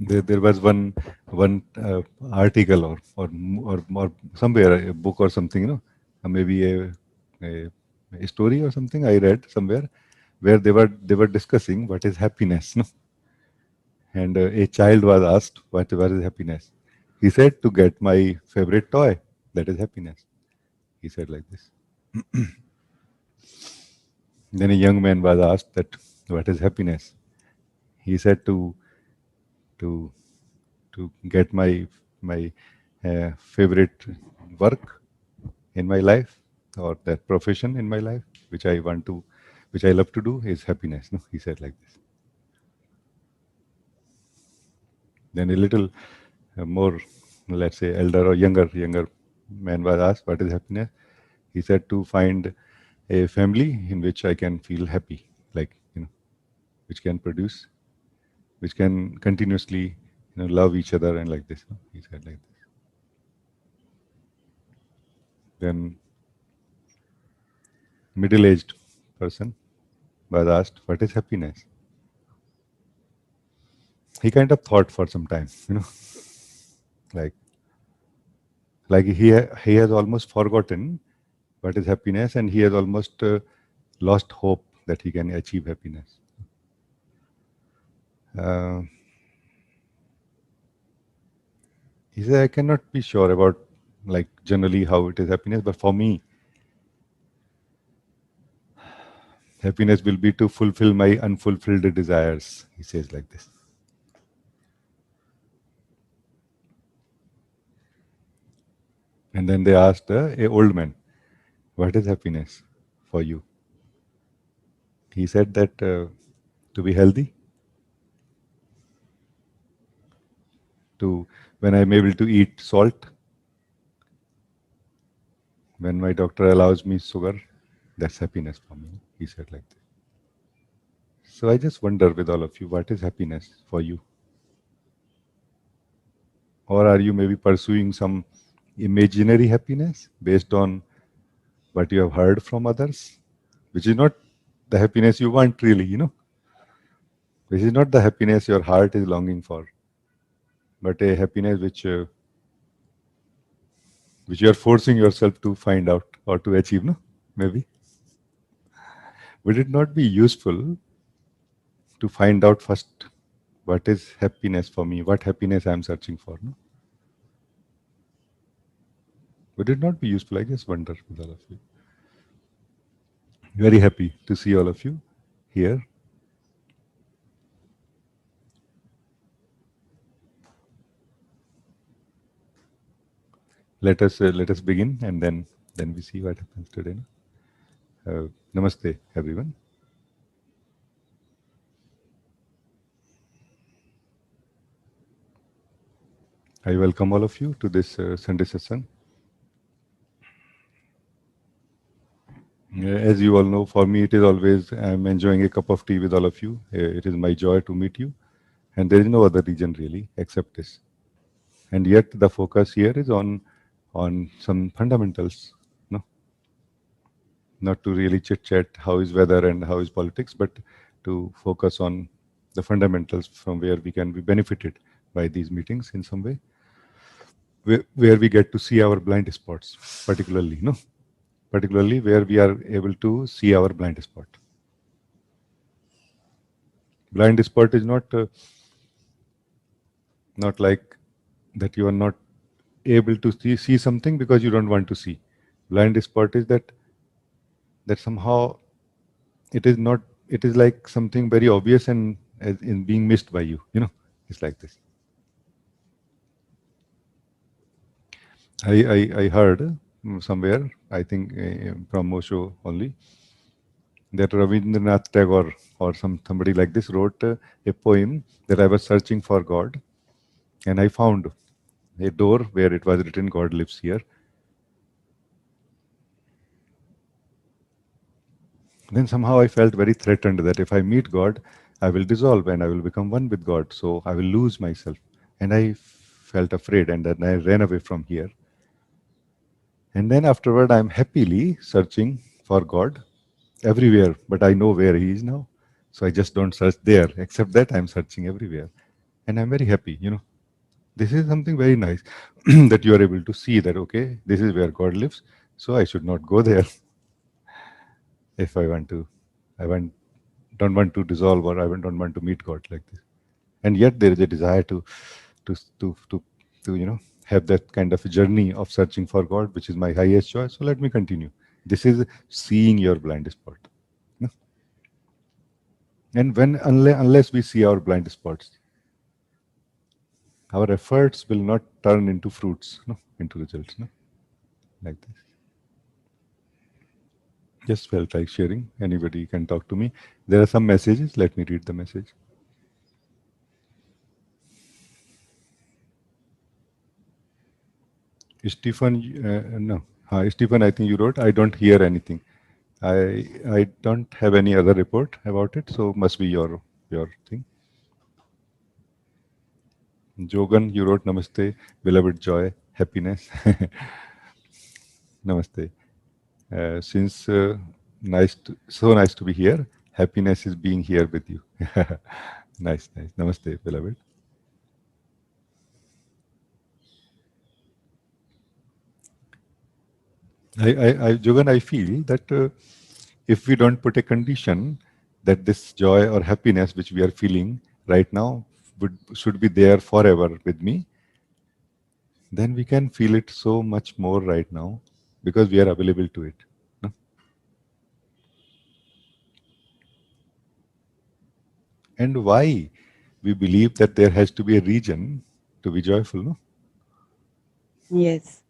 there was one article or somewhere a book or something, maybe a a story or something I read somewhere where they were discussing what is happiness, no? And a child was asked what is happiness. He said to get my favorite toy. That is happiness. He said like this. Then a young man was asked that what is happiness. He said to to get my favorite work in my life or that profession in my life which I want to which I love to do is happiness. No, he said like this. Then a little more, let's say, elder or younger man was asked what is happiness. He said to find a family in which I can feel happy, like which can produce, which can continuously love each other and like this. No? He said like this. Then middle-aged person was asked what is happiness. He kind of thought for some time, like he has almost forgotten what is happiness, and he has almost lost hope that he can achieve happiness. Uh, he said, I cannot be sure about like generally how it is happiness, but for me, happiness will be to fulfill my unfulfilled desires. He says like this. And then they asked a old man, what is happiness for you? He said that to be healthy, to when I'm able to eat salt, when my doctor allows me sugar, that's happiness for me. He said like this. So I just wonder with all of you, what is happiness for you? Or are you maybe pursuing some imaginary happiness based on what you have heard from others, which is not the happiness you want really. Which is not the happiness your heart is longing for, but a happiness which you are forcing yourself to find out or to achieve, no? Maybe. Would it not be useful to find out first what is happiness for me, what happiness I am searching for, no? Would it not be useful? I just wonder with all of you. Very happy to see all of you here. Let us begin, and then we see what happens today. No? Namaste, everyone. I welcome all of you to this Sunday session. As you all know, for me it is always I'm enjoying a cup of tea with all of you. It is my joy to meet you, and there is no other reason really except this. And yet the focus here is on some fundamentals, no, not to really chit chat how is weather and how is politics, but to focus on the fundamentals from where we can be benefited by these meetings in some way, where we get to see our blind spots, particularly, no, particularly where we are able to see our blind spot. Blind spot is not like that you are not able to see something because you don't want to see. Blind spot is that somehow it is not. It is like something very obvious and in being missed by you. It's like this. I heard somewhere, I think from Osho only, that Rabindranath Tagore or somebody like this wrote a poem that I was searching for God, and I found a door where it was written God lives here. Then somehow I felt very threatened that if I meet God, I will dissolve and I will become one with God. So I will lose myself. And I felt afraid, and then I ran away from here. And then afterward, I'm happily searching for God everywhere, but I know where He is now. So I just don't search there, except that I'm searching everywhere. and I'm very happy. This is something very nice that you are able to see that, okay, this is where God lives, so I should not go there if I want to. I don't want to dissolve, or I don't want to meet God like this. And yet there is a desire to to to to have that kind of a journey of searching for God, which is my highest joy. So let me continue. This is seeing your blind spot. No? And when unless we see our blind spots, our efforts will not turn into fruits, no, into results, no, like this. Just felt like sharing. Anybody can talk to me. There are some messages. Let me read the message. Stephen, no. Stephen, I think you wrote, I don't hear anything. I don't have any other report about it, so must be your thing. Jogan, you wrote Namaste, beloved joy, happiness. Namaste. Since so nice to be here. Happiness is being here with you. Nice, nice. Namaste, beloved. Jogan, I feel that if we don't put a condition that this joy or happiness which we are feeling right now should be there forever with me, then we can feel it so much more right now because we are available to it. No? And why we believe that there has to be a reason to be joyful? No? Yes.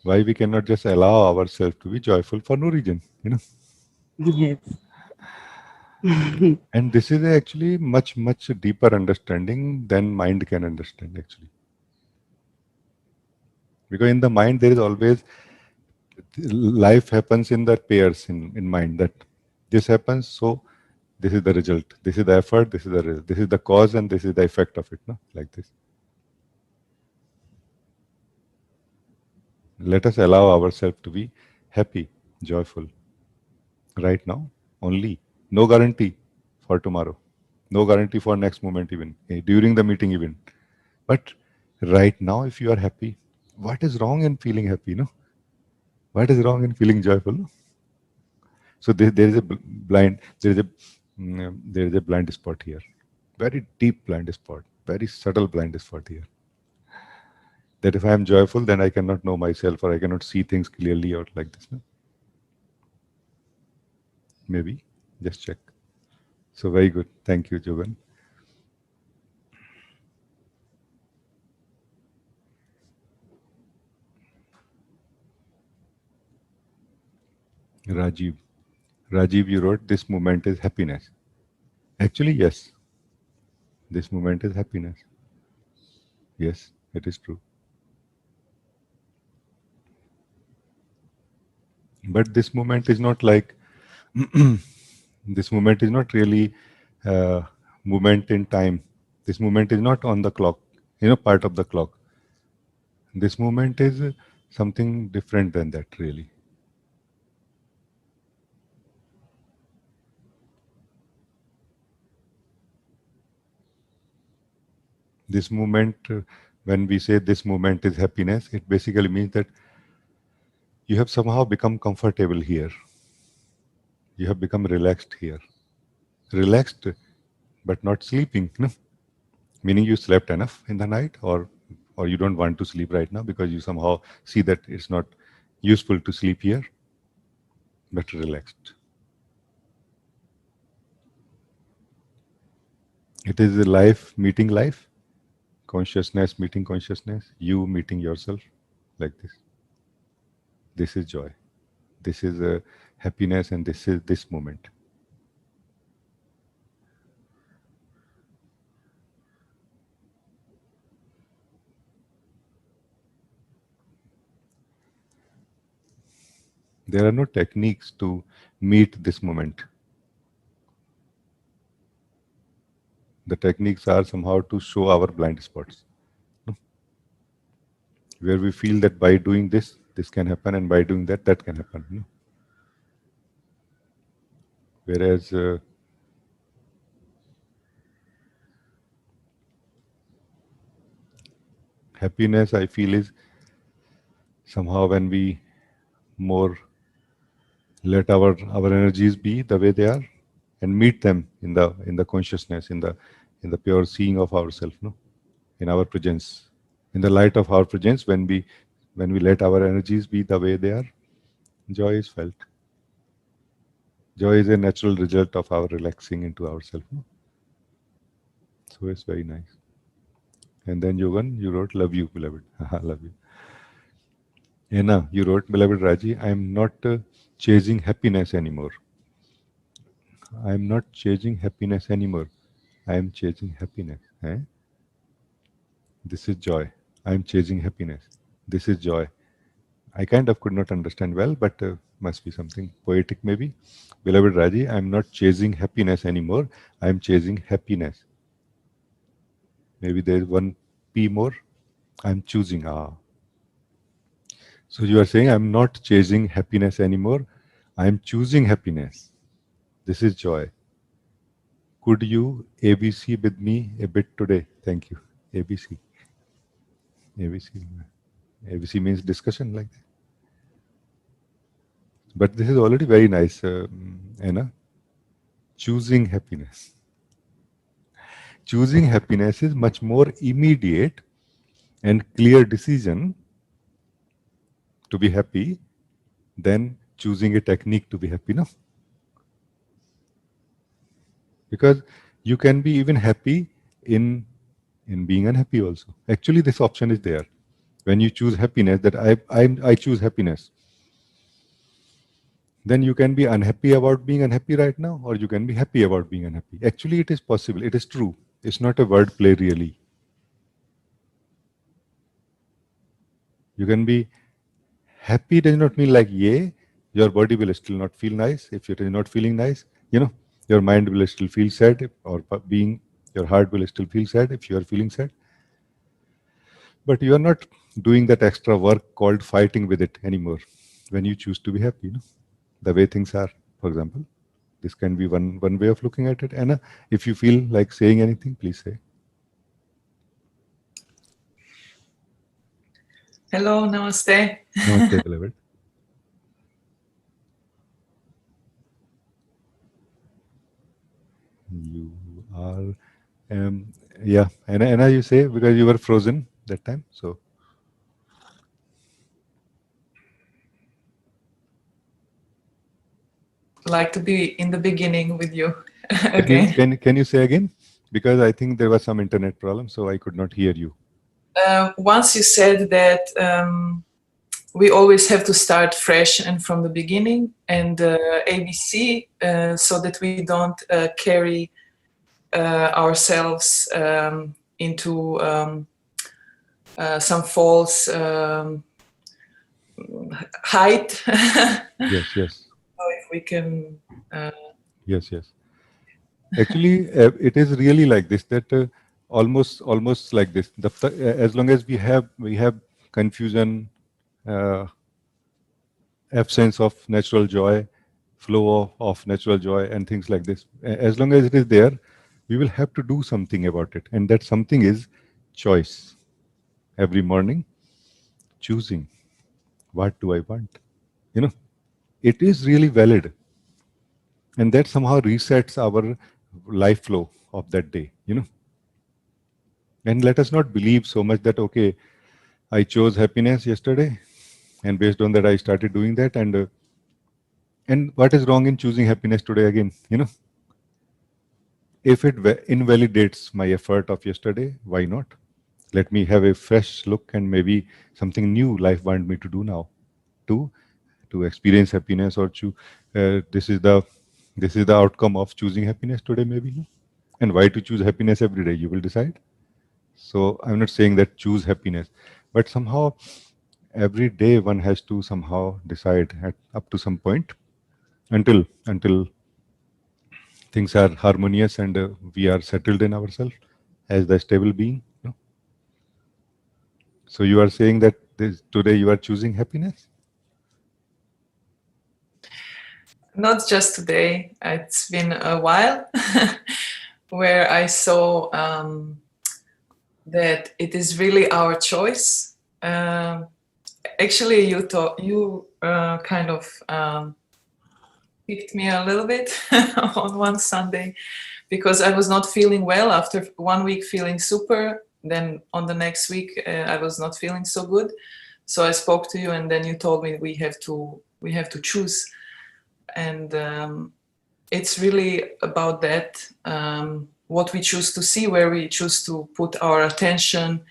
Why we cannot just allow ourselves to be joyful for no reason? Yes. And this is actually much deeper understanding than mind can understand actually. Because in the mind there is always life happens in the pairs in mind, that this happens, so this is the result, this is the effort, this is the cause, and this is the effect of it, no, like this. Let us allow ourselves to be happy, joyful right now only. No guarantee for tomorrow, no guarantee for next moment, even during the meeting even. But right now, if you are happy, what is wrong in feeling happy? No, what is wrong in feeling joyful? No? So there is a blind, there is a blind spot here, very deep blind spot, very subtle blind spot here. That if I am joyful, then I cannot know myself, or I cannot see things clearly, or like this. No? Maybe just check. So very good. Thank you, Jogan. Rajiv. Rajiv, you wrote, this moment is happiness. Actually, yes, this moment is happiness. Yes, it is true. But this moment is not like, this moment is not really moment in time. This moment is not on the clock, part of the clock. This moment is something different than that, really. This moment, when we say this moment is happiness, it basically means that you have somehow become comfortable here. You have become relaxed here. Relaxed, but not sleeping. No? Meaning you slept enough in the night, or you don't want to sleep right now because you somehow see that it's not useful to sleep here, but relaxed. It is a life meeting life, consciousness meeting consciousness, you meeting yourself, like this. This is joy. This is a happiness, and this is this moment. There are no techniques to meet this moment. The techniques are somehow to show our blind spots, where we feel that by doing this, this can happen, and by doing that, that can happen. Whereas Happiness, I feel, is somehow when we more let our energies be the way they are and meet them in the consciousness, in the pure seeing of ourselves, no, in our presence, in the light of our presence. When we let our energies be the way they are, joy is felt. Joy is a natural result of our relaxing into ourselves, no? So it's very nice. And then Yogan, you wrote, "Love you, beloved." Love you. Anna, you wrote, "Beloved Raji, I am not chasing happiness anymore. I am not chasing happiness anymore. I am chasing happiness. Eh? This is joy. I am chasing happiness. This is joy." I kind of could not understand well, but must be something poetic maybe. "Beloved Raji, I am not chasing happiness anymore. I am chasing happiness." Maybe there is one P more. I am choosing. Ah. So you are saying I'm not chasing happiness anymore. I am choosing happiness. This is joy. Could you ABC with me a bit today? Thank you. ABC. ABC. ABC means discussion like that. But this is already very nice, Anna. Choosing happiness. Choosing happiness is much more immediate and clear decision to be happy than choosing a technique to be happy. No, because you can be even happy in being unhappy also. Actually, this option is there. When you choose happiness, that I choose happiness, then you can be unhappy about being unhappy right now, or you can be happy about being unhappy. Actually, it is possible. It is true. It's not a word play, really. You can be happy does not mean like, yeah, your body will still not feel nice. If it is not feeling nice, your mind will still feel sad, or your heart will still feel sad if you are feeling sad. But you are not doing that extra work called fighting with it anymore when you choose to be happy, the way things are, for example. This can be one way of looking at it. Anna, if you feel like saying anything, please say. Hello, namaste. Namaste, beloved. You are, yeah. Anna, you say because you were frozen that time. So Like to be in the beginning with you again. can you say again? Because I think there was some internet problem, so I could not hear you. Once you said that we always have to start fresh and from the beginning, and ABC, so that we don't carry ourselves into some false height. Yes, yes. So if we can. Yes, yes. Actually, it is really like this. That almost like this. As long as we have confusion, absence of natural joy, flow of natural joy, and things like this. As long as it is there, we will have to do something about it, and that something is choice. Every morning, choosing what do I want. It is really valid, and that somehow resets our life flow of that day. And let us not believe so much that, okay, I chose happiness yesterday, and based on that, I started doing that. And what is wrong in choosing happiness today again? If it invalidates my effort of yesterday, why not? Let me have a fresh look and maybe something new life want me to do now, to to experience happiness, or this is the outcome of choosing happiness today, maybe. And why to choose happiness every day? You will decide. So I'm not saying that choose happiness, but somehow every day one has to somehow decide up to some point until things are harmonious and we are settled in ourselves as the stable being. So you are saying that today you are choosing happiness? Not just today, it's been a while where I saw that it is really our choice. Actually, you kind of picked me a little bit on one Sunday because I was not feeling well after 1 week feeling super. Then on the next week, I was not feeling so good. So I spoke to you, and then you told me we have to choose, and it's really about that. What we choose to see, where we choose to put our attention.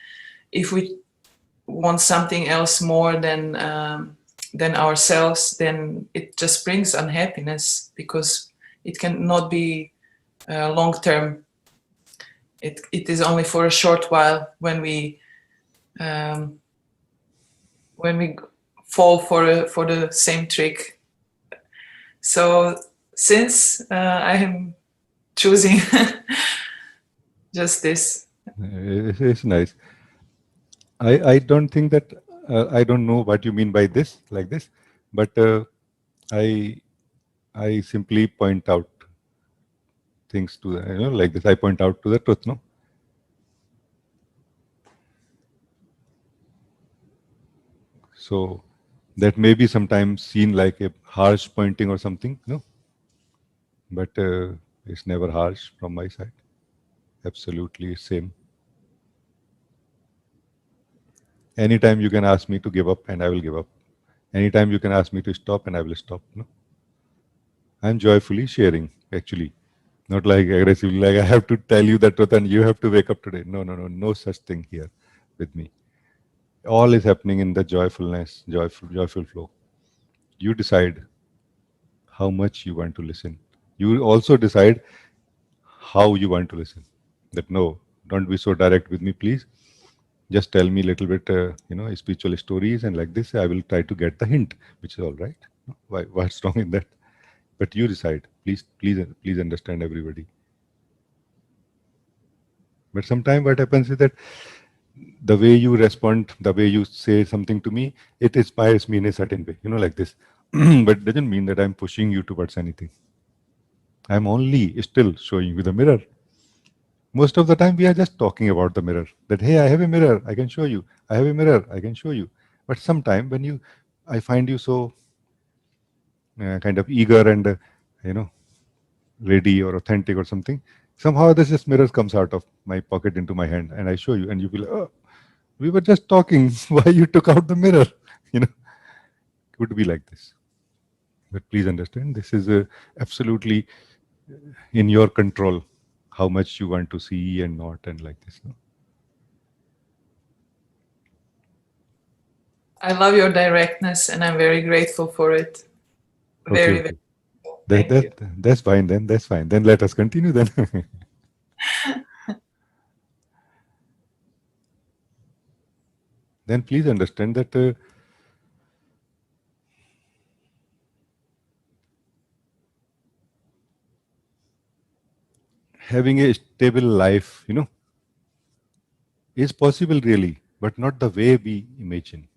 If we want something else more than ourselves, then it just brings unhappiness because it cannot be long term. It is only for a short while when we fall for the same trick. So since I am choosing just this. It's nice. I don't think that I don't know what you mean by this, like this, but I simply point out things to like this. I point out to the truth, no. So that may be sometimes seen like a harsh pointing or something, no, but it's never harsh from my side. Absolutely same. Anytime you can ask me to give up, and I will give up. Anytime you can ask me to stop, and I will stop. No, I'm joyfully sharing, actually, not like aggressively, like I have to tell you the truth and you have to wake up today. No, no, no, no such thing here with me. All is happening in the joyfulness, joyful flow. You decide how much you want to listen. You also decide how you want to listen. That no, don't be so direct with me, please. Just tell me a little bit, spiritual stories, and like this, I will try to get the hint, which is all right. What's wrong in that? But you decide. Please understand everybody. But sometimes what happens is that the way you respond, the way you say something to me, it inspires me in a certain way, like this. But it doesn't mean that I'm pushing you towards anything. I'm only still showing you the mirror. Most of the time, we are just talking about the mirror. That, hey, I have a mirror, I can show you. I have a mirror, I can show you. But sometime when I find you so kind of eager and, ready or authentic or something, somehow this just mirror comes out of my pocket into my hand and I show you and you feel, oh, we were just talking. Why you took out the mirror? Could be like this. But please understand, this is absolutely in your control, how much you want to see and not, and like this. No? I love your directness, and I'm very grateful for it. Very, Okay. very. Thank you. That's fine then. That's fine. Then let us continue then. Then please understand that having a stable life, is possible really, but not the way we imagine,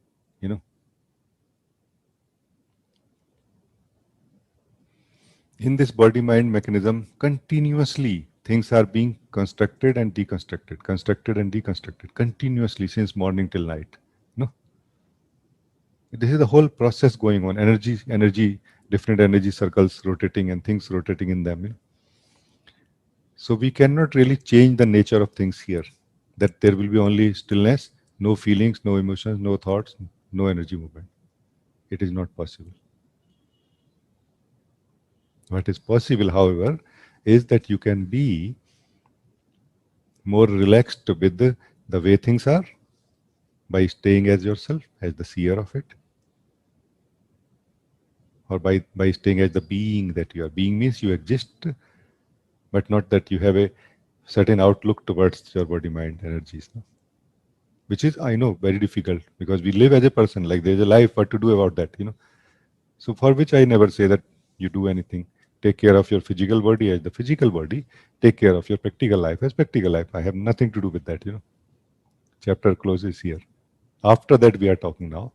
In this body-mind mechanism, continuously things are being constructed and deconstructed, continuously since morning till night. No, this is the whole process going on. Energy, different energy circles rotating and things rotating in them. So we cannot really change the nature of things here. That there will be only stillness, no feelings, no emotions, no thoughts, no energy movement. It is not possible. What is possible, however, is that you can be more relaxed with the way things are by staying as yourself, as the seer of it, or by staying as the being that you are. Being means you exist, but not that you have a certain outlook towards your body, mind, energies. No? Which is, I know, very difficult because we live as a person, like there's a life, what to do about that, So for which I never say that you do anything. Take care of your physical body as the physical body. Take care of your practical life as practical life. I have nothing to do with that, Chapter closes here. After that, we are talking now.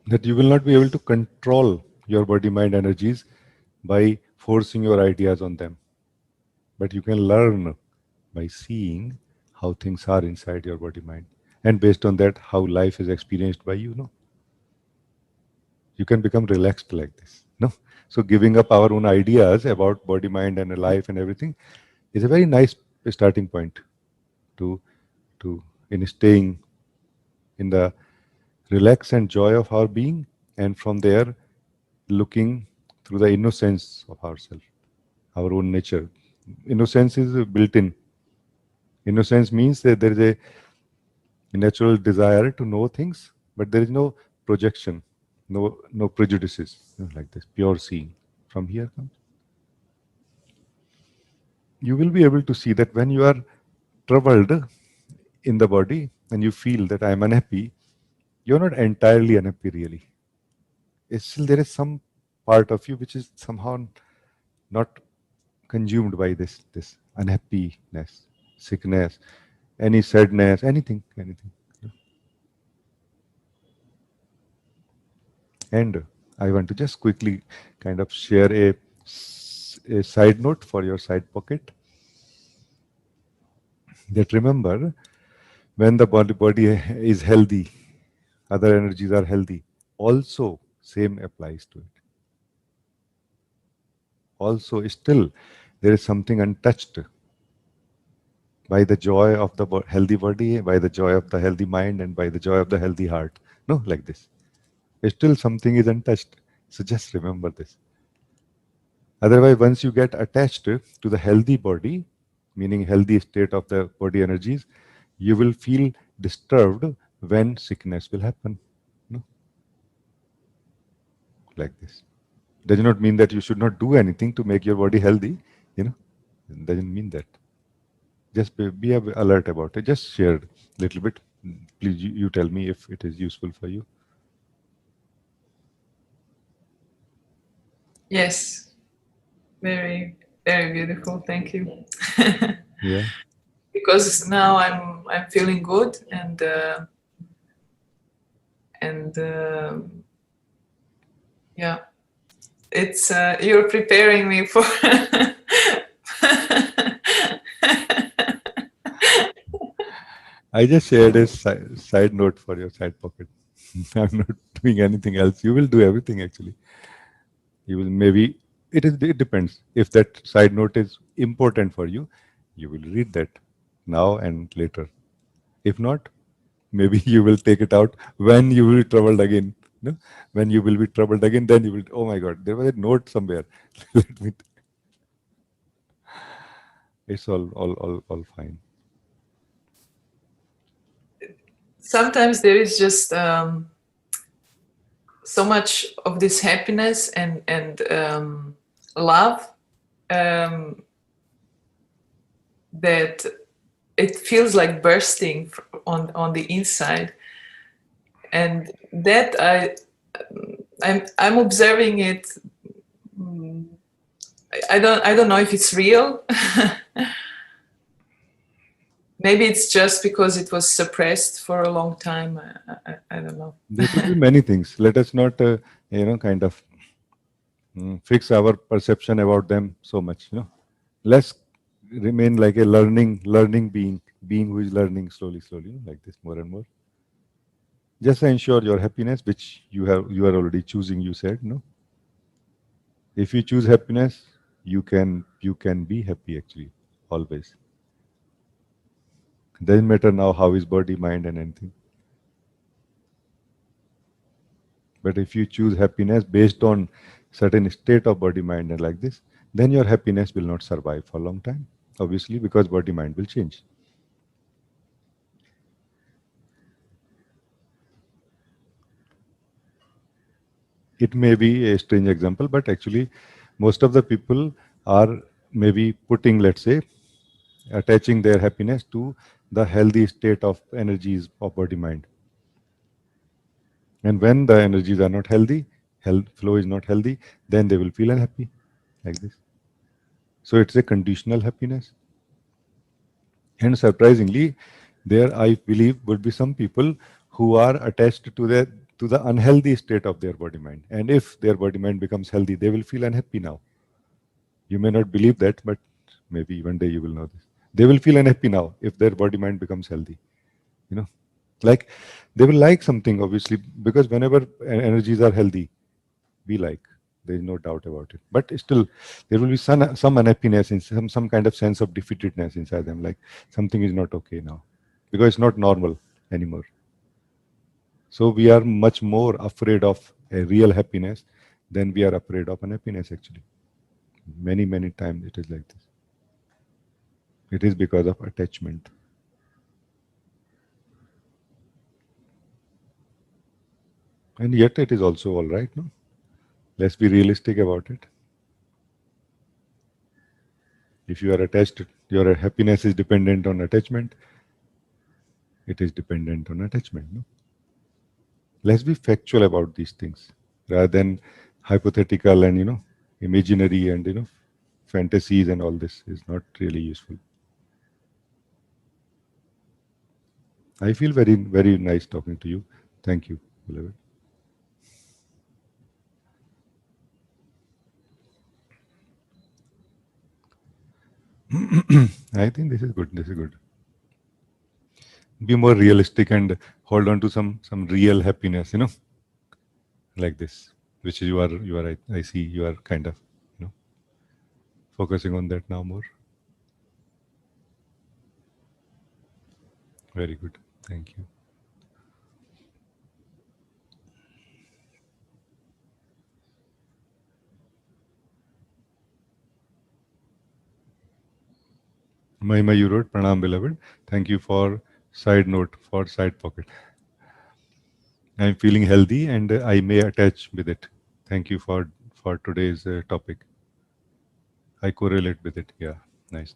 That you will not be able to control your body, mind, energies by forcing your ideas on them. But you can learn by seeing how things are inside your body mind. And based on that, how life is experienced by you, no? You can become relaxed like this, no? So giving up our own ideas about body, mind, and life and everything is a very nice starting point to in staying in the relax and joy of our being, and from there looking through the innocence of ourselves, our own nature. Innocence is built in. Innocence means that there is a natural desire to know things, but there is no projection, no prejudices, like this pure seeing. From here comes. You will be able to see that when you are troubled in the body and you feel that I am unhappy, you're not entirely unhappy really. It's still there is some part of you which is somehow not consumed by this unhappiness, sickness, any sadness, anything. And I want to just quickly kind of share a side note for your side pocket. That remember, when the body is healthy, other energies are healthy. Also, same applies to it. Also, still, there is something untouched by the joy of the healthy body, by the joy of the healthy mind, and by the joy of the healthy heart. No, like this. Still, something is untouched. So just remember this. Otherwise, once you get attached to the healthy body, meaning healthy state of the body energies, you will feel disturbed when sickness will happen. No? Like this. Does not mean that you should not do anything to make your body healthy. It doesn't mean that. Just be alert about it. Just share a little bit. Please, you tell me if it is useful for you. Yes, very, very beautiful. Thank you. Yeah. Because now I'm feeling good, and yeah, it's you're preparing me for. I just shared a side note for your side pocket. I'm not doing anything else. You will do everything actually. You will maybe it depends. If that side note is important for you, you will read that now and later. If not, maybe you will take it out when you will be troubled again. No? When you will be troubled again, then you will, oh my God, there was a note somewhere. Let me it's all fine. Sometimes there is just so much of this happiness and love that it feels like bursting on the inside, and that I'm observing it. I don't know if it's real. Maybe it's just because it was suppressed for a long time. I don't know. There could be many things. Let us not, kind of fix our perception about them so much. Let's remain like a learning being who is learning slowly, like this, more and more. Just ensure your happiness, which you are already choosing. You said no. If you choose happiness, you can be happy actually always. Doesn't matter now how is body, mind, and anything. But if you choose happiness based on certain state of body, mind, and like this, then your happiness will not survive for a long time. Obviously, because body, mind will change. It may be a strange example, but actually, most of the people are maybe putting, let's say, attaching their happiness to the healthy state of energies of body, mind. And when the energies are not healthy, health flow is not healthy, then they will feel unhappy, like this. So it's a conditional happiness. And surprisingly, there I believe would be some people who are attached to the unhealthy state of their body mind. And if their body mind becomes healthy, they will feel unhappy now. You may not believe that, but maybe one day you will know this. They will feel unhappy now if their body mind becomes healthy. You know, like they will like something obviously, because whenever energies are healthy, we like. There is no doubt about it. But still, there will be some unhappiness and some kind of sense of defeatedness inside them, like something is not okay now, because it's not normal anymore. So we are much more afraid of a real happiness than we are afraid of unhappiness, actually. Many times it is like this. It is because of attachment. And yet it is also all right, no? Let's be realistic about it. If you are attached, your happiness is dependent on attachment. It is dependent on attachment, no? Let's be factual about these things rather than hypothetical and, imaginary and, fantasies, and all this is not really useful. I feel very nice talking to you. Thank you, beloved. I think this is good. This is good. Be more realistic and hold on to some real happiness, like this, which I see you are kind of, focusing on that now more. Very good. Thank you. Mahima, you wrote, Pranam, beloved. Thank you for side note, for side pocket. I'm feeling healthy and I may attach with it. Thank you for today's topic. I correlate with it. Yeah, nice.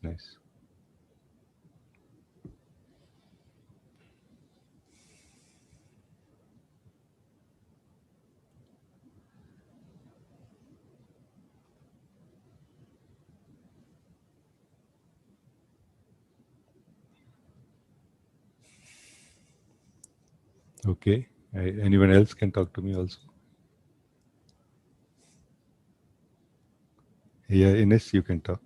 Okay. Anyone else can talk to me also? Yeah, Ines, you can talk.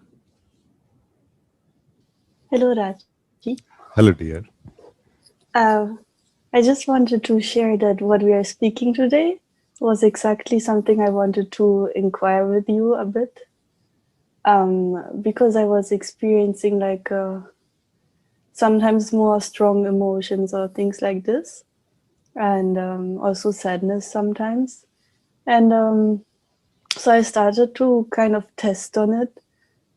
Hello, Raji. Hello, dear. I just wanted to share that what we are speaking today was exactly something I wanted to inquire with you a bit. Because I was experiencing like sometimes more strong emotions or things like this, and also sadness sometimes. And so I started to kind of test on it,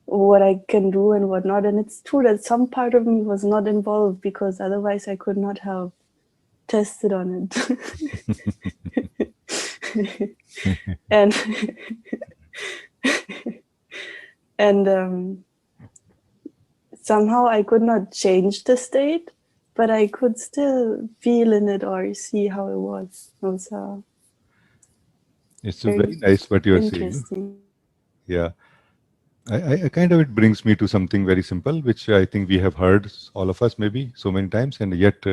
what I can do and what not. And it's true that some part of me was not involved, because otherwise I could not have tested on it. and and somehow I could not change the state, but I could still feel in it or see how it was. It was It's very nice what you're saying. interesting. Yeah. I kind of, it brings me to something very simple, which I think we have heard, all of us maybe, so many times, and yet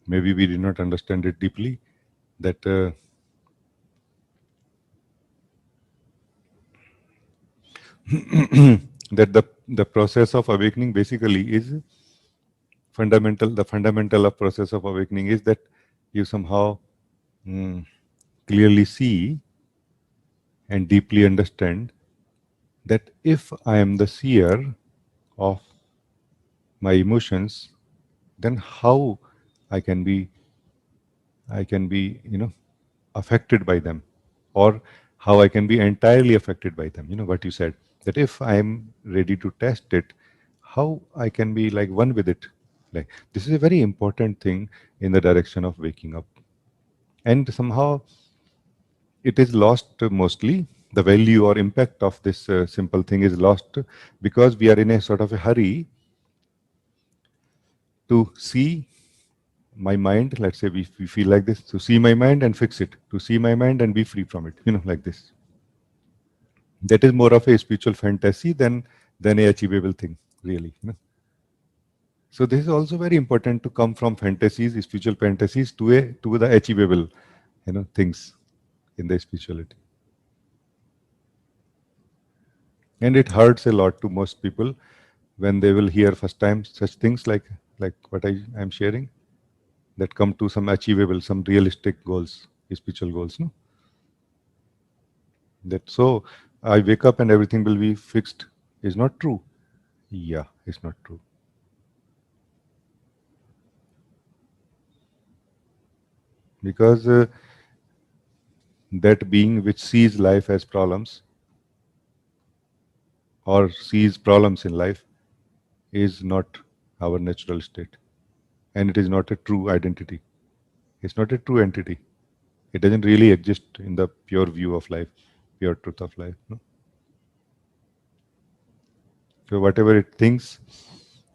maybe we did not understand it deeply, that that the process of awakening basically is fundamental. The fundamental of process of awakening is that you somehow clearly see and deeply understand that if I am the seer of my emotions, then how I can be affected by them, or how I can be entirely affected by them. What you said, that if I am ready to test it, how I can be like one with it. Like, this is a very important thing in the direction of waking up. And somehow it is lost mostly. The value or impact of this simple thing is lost because we are in a sort of a hurry to see my mind. Let's say we feel like this, to see my mind and fix it, to see my mind and be free from it, like this. That is more of a spiritual fantasy than a achievable thing, really. So this is also very important, to come from fantasies, spiritual fantasies, to the achievable, things in the spirituality. And it hurts a lot to most people when they will hear first time such things like what I'm sharing, that come to some achievable, some realistic goals, spiritual goals. No, that so I wake up and everything will be fixed is not true. Yeah, it's not true. Because that being which sees life as problems or sees problems in life is not our natural state, and it is not a true identity. It's not a true entity. It doesn't really exist in the pure view of life, pure truth of life. No? So whatever it thinks,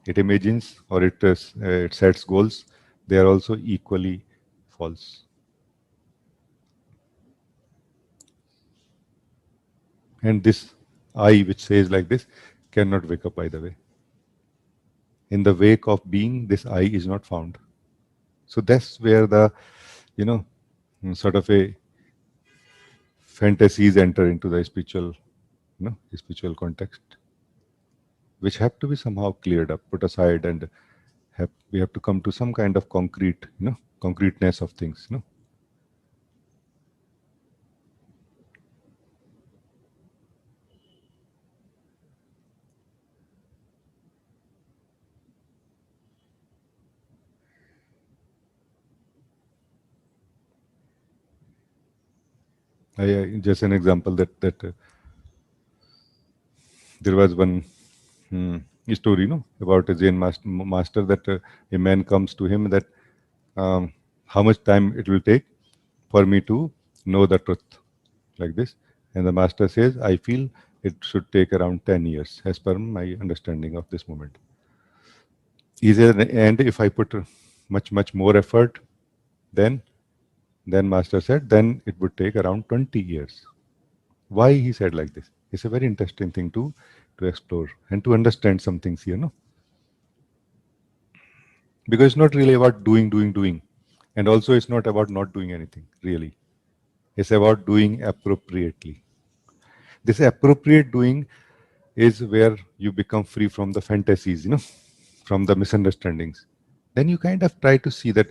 it imagines, or it sets goals, they are also equally false. And this I, which says like this, cannot wake up either way. In the wake of being, this I is not found. So that's where the, sort of a fantasies enter into the spiritual, spiritual context, which have to be somehow cleared up, put aside, and we have to come to some kind of concrete, concreteness of things. Just an example that there was one story, about a Zen master that a man comes to him that how much time it will take for me to know the truth, like this, and the master says, I feel it should take around 10 years as per my understanding of this moment. He said, and if I put much more effort, then master said, then it would take around 20 years. Why he said like this? It's a very interesting thing to explore and to understand some things here, no? Because it's not really about doing, and also it's not about not doing anything, really. It's about doing appropriately. This appropriate doing is where you become free from the fantasies, from the misunderstandings. Then you kind of try to see that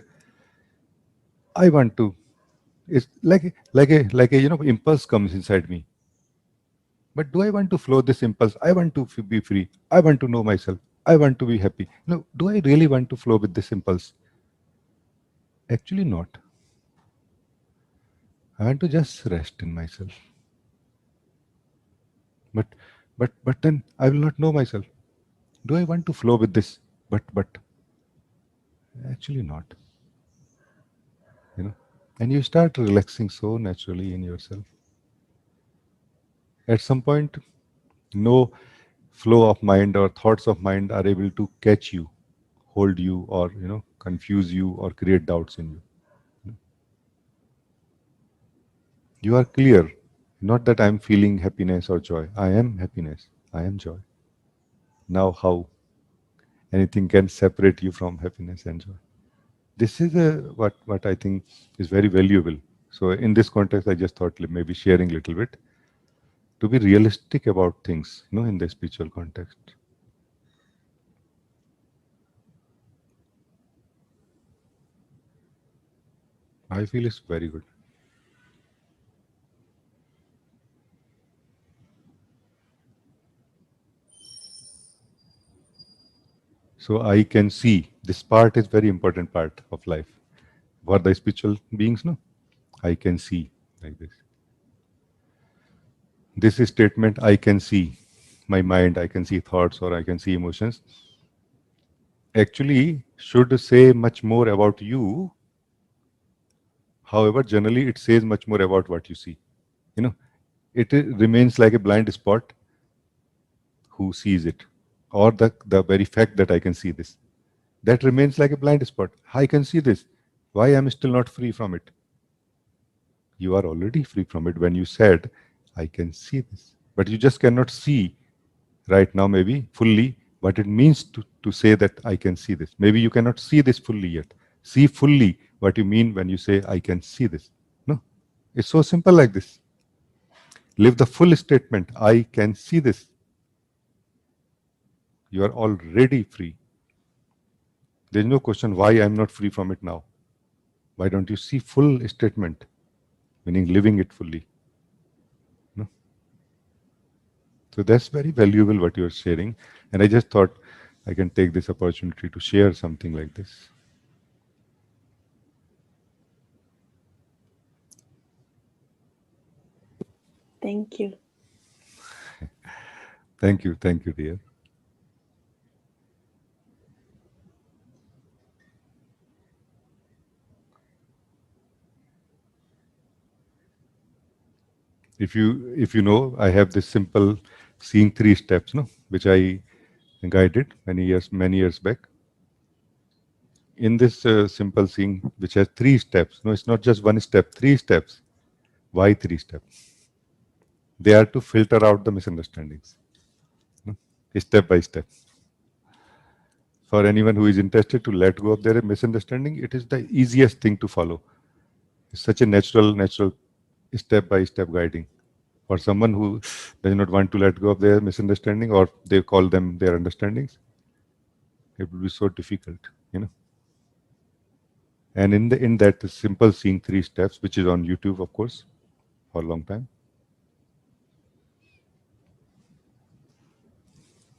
I want to. It's like a impulse comes inside me. But do I want to flow this impulse? I want to be free. I want to know myself. I want to be happy. No, do I really want to flow with this impulse? Actually, not. I want to just rest in myself. But then I will not know myself. Do I want to flow with this? But actually not. And you start relaxing so naturally in yourself. At some point, no flow of mind or thoughts of mind are able to catch you, hold you, or confuse you or create doubts in you. You are clear, not that I'm feeling happiness or joy. I am happiness. I am joy. Now how anything can separate you from happiness and joy? This is what I think is very valuable. So in this context, I just thought maybe sharing a little bit to be realistic about things, in the spiritual context. I feel it's very good. So I can see this part is very important part of life. For the spiritual beings, no? I can see like this. This statement, I can see my mind, I can see thoughts, or I can see emotions, actually should say much more about you. However, generally it says much more about what you see. It remains like a blind spot who sees it, or the very fact that I can see this. That remains like a blind spot. I can see this. Why am I still not free from it? You are already free from it when you said, I can see this. But you just cannot see right now, maybe fully, what it means to say that I can see this. Maybe you cannot see this fully yet. See fully what you mean when you say, I can see this. No, it's so simple like this. Live the full statement, I can see this. You are already free. There's no question why I'm not free from it now. Why don't you see full statement, meaning living it fully? No? So that's very valuable what you're sharing. And I just thought I can take this opportunity to share something like this. Thank you. Thank you, dear. If you know, I have this simple seeing 3 steps, no, which I guided many years back. In this simple seeing, which has 3 steps, no, it's not just 1 step, 3 steps. Why 3 steps? They are to filter out the misunderstandings, no? Step by step. For anyone who is interested to let go of their misunderstanding, it is the easiest thing to follow. It's such a natural step by step guiding. For someone who does not want to let go of their misunderstanding, or they call them their understandings, it will be so difficult, you know. And in that simple seeing 3 steps, which is on YouTube, of course, for a long time.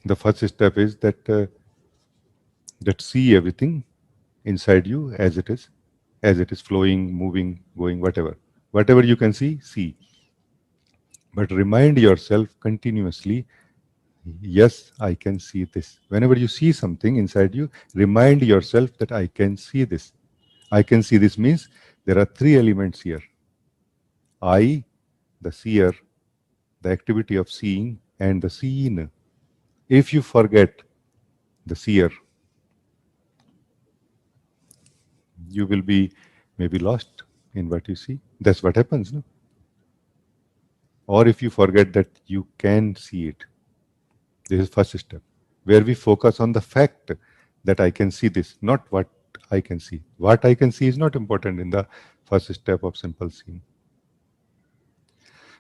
The first step is that see everything inside you as it is flowing, moving, going, whatever you can see. But remind yourself continuously, yes, I can see this. Whenever you see something inside you, remind yourself that I can see this. I can see this means there are 3 elements here. I, the seer, the activity of seeing, and the seen. If you forget the seer, you will be maybe lost in what you see. That's what happens, no? Or if you forget that you can see it. This is first step, where we focus on the fact that I can see this, not what I can see. What I can see is not important in the first step of simple seeing.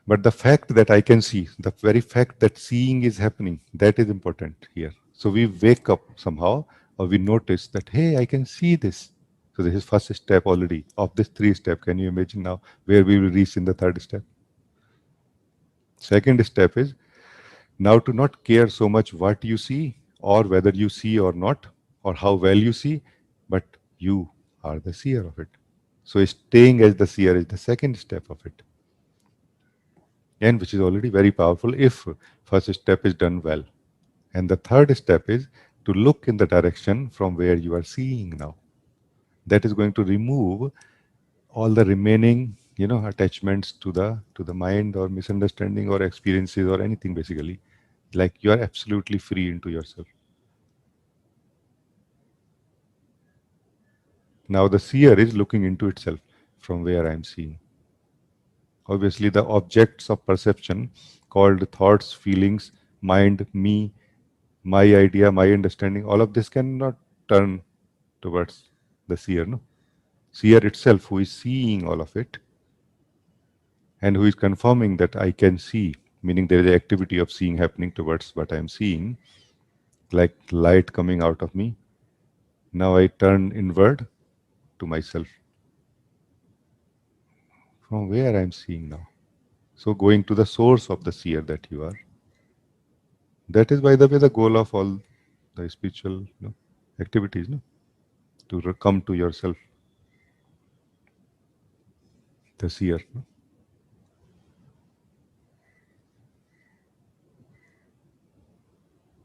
But the fact that I can see, the very fact that seeing is happening, that is important here. So we wake up somehow, or we notice that, hey, I can see this. So this is first step already of this 3 step. Can you imagine now where we will reach in the 3rd step? Second step is now to not care so much what you see, or whether you see or not, or how well you see, but you are the seer of it. So staying as the seer is the 2nd step of it. And which is already very powerful if first step is done well. And the 3rd step is to look in the direction from where you are seeing now. That is going to remove all the remaining, attachments to the mind, or misunderstanding, or experiences, or anything, basically. Like you are absolutely free into yourself. Now the seer is looking into itself from where I am seeing. Obviously, the objects of perception called thoughts, feelings, mind, me, my idea, my understanding, all of this cannot turn towards the seer, no? Seer itself, who is seeing all of it, and who is confirming that I can see, meaning there is an activity of seeing happening towards what I am seeing, like light coming out of me. Now I turn inward to myself. From where I am seeing now. So going to the source of the seer that you are. That is, by the way, the goal of all the spiritual activities, no? To come to yourself, the seer. No?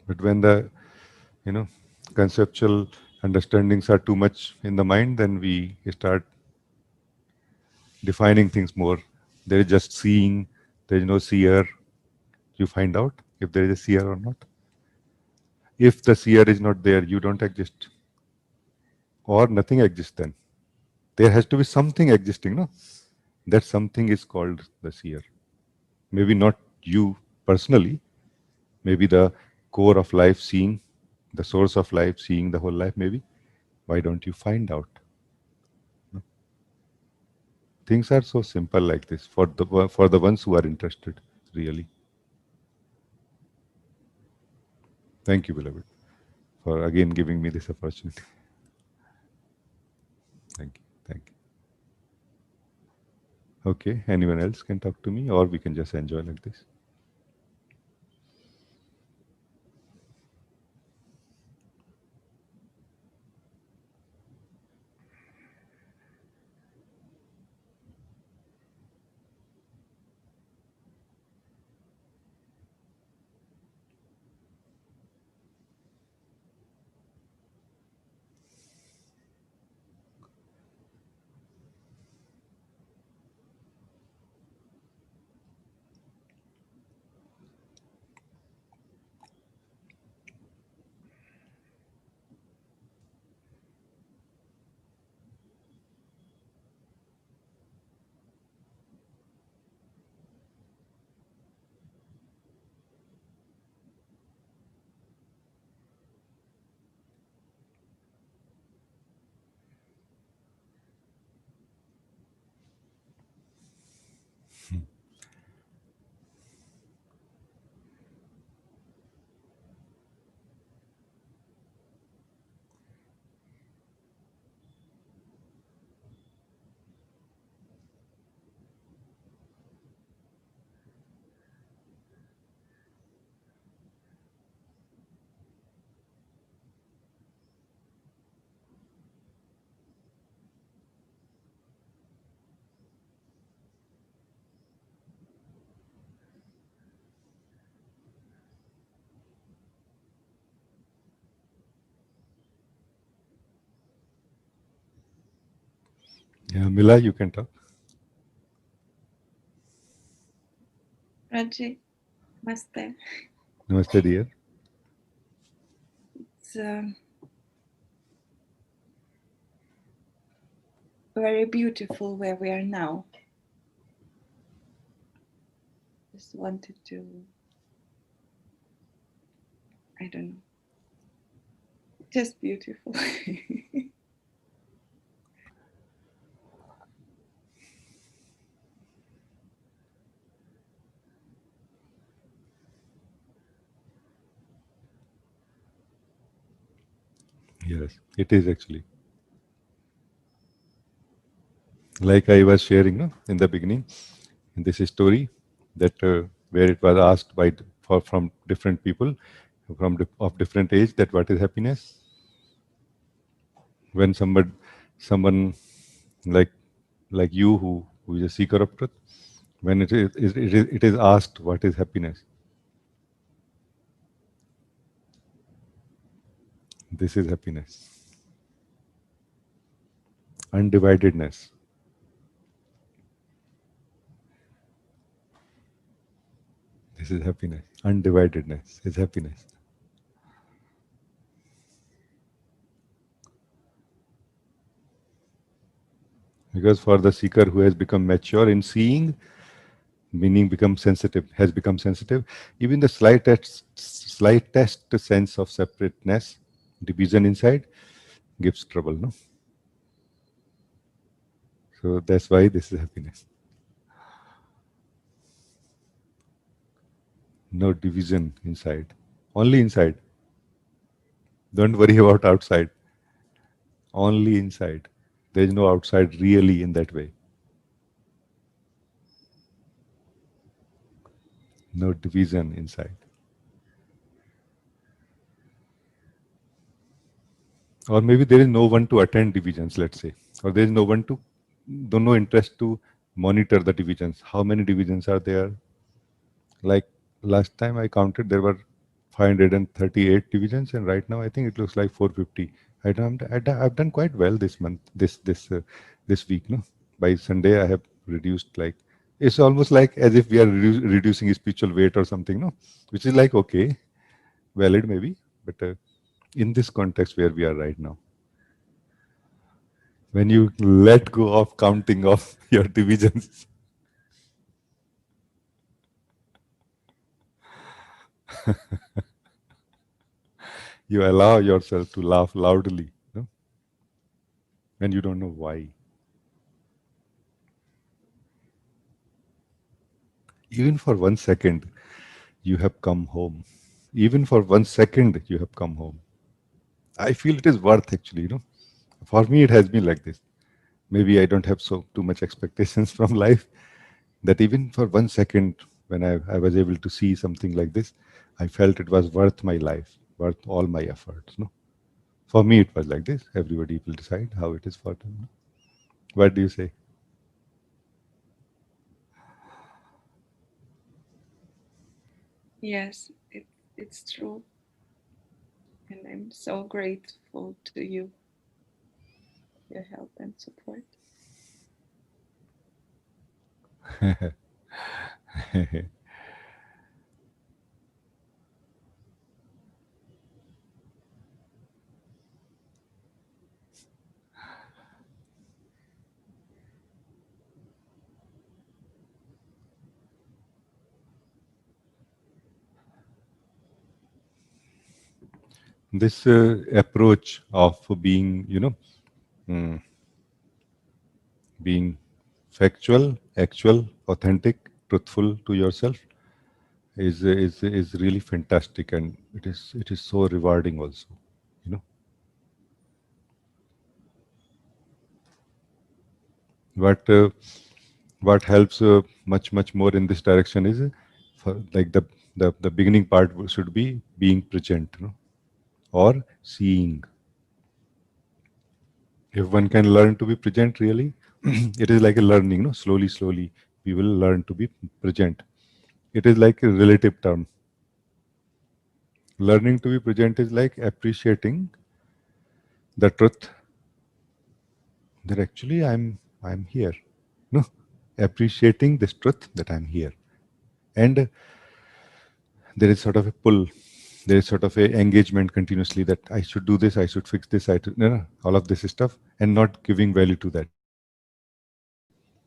But when the conceptual understandings are too much in the mind, then we start defining things more. There is just seeing, there is no seer. You find out if there is a seer or not. If the seer is not there, you don't exist. Or nothing exists then. There has to be something existing, no? That something is called the seer. Maybe not you personally, maybe the core of life seeing, the source of life seeing the whole life, maybe. Why don't you find out? No? Things are so simple like this for the ones who are interested, really. Thank you, beloved. for again giving me this opportunity. Thank you. Thank you. Okay, anyone else can talk to me, or we can just enjoy like this. Yeah, Mila, you can talk. Raji, namaste. Namaste, dear. It's very beautiful where we are now. Just wanted to, I don't know, just beautiful. Yes, it is actually. Like I was sharing in the beginning, in this story, that where it was asked from different people of different age that what is happiness. When someone like you who is a seeker of truth, when it is asked what is happiness, this is happiness, undividedness. This is happiness. Undividedness is happiness. Because for the seeker who has become mature in seeing, meaning has become sensitive, even the slightest sense of separateness, division inside, gives trouble, no? So that's why this is happiness. No division inside. Only inside. Don't worry about outside. Only inside. There is no outside really in that way. No division inside. Or maybe there is no one to attend divisions, let's say. Or there is no one to, no interest to monitor the divisions. How many divisions are there? Like last time I counted, there were 538 divisions, and right now I think it looks like 450. I've done quite well this month, this week. No, by Sunday I have reduced, like, it's almost like as if we are reducing spiritual weight or something. No, which is like okay, valid maybe, but in this context where we are right now, when you let go of counting of your divisions, you allow yourself to laugh loudly, no? And you don't know why. Even for 1 second, you have come home. Even for 1 second, you have come home. I feel it is worth actually, For me, it has been like this. Maybe I don't have too much expectations from life, that even for 1 second, when I was able to see something like this, I felt it was worth my life, worth all my efforts. No, for me it was like this. Everybody will decide how it is for them. No? What do you say? Yes, it's true. And I'm so grateful to you, your help and support. This approach of being, mm, being factual, actual, authentic, truthful to yourself is really fantastic, and it is so rewarding also. You know what what helps much more in this direction is for like the beginning part should be being present, or seeing. If one can learn to be present, really, it is like a learning. No, slowly we will learn to be present. It is like a relative term. Learning to be present is like appreciating the truth that actually I'm here. No, appreciating this truth that I'm here, and there is sort of a pull. There is sort of a engagement continuously that I should do this, I should fix this, no, all of this stuff, and not giving value to that.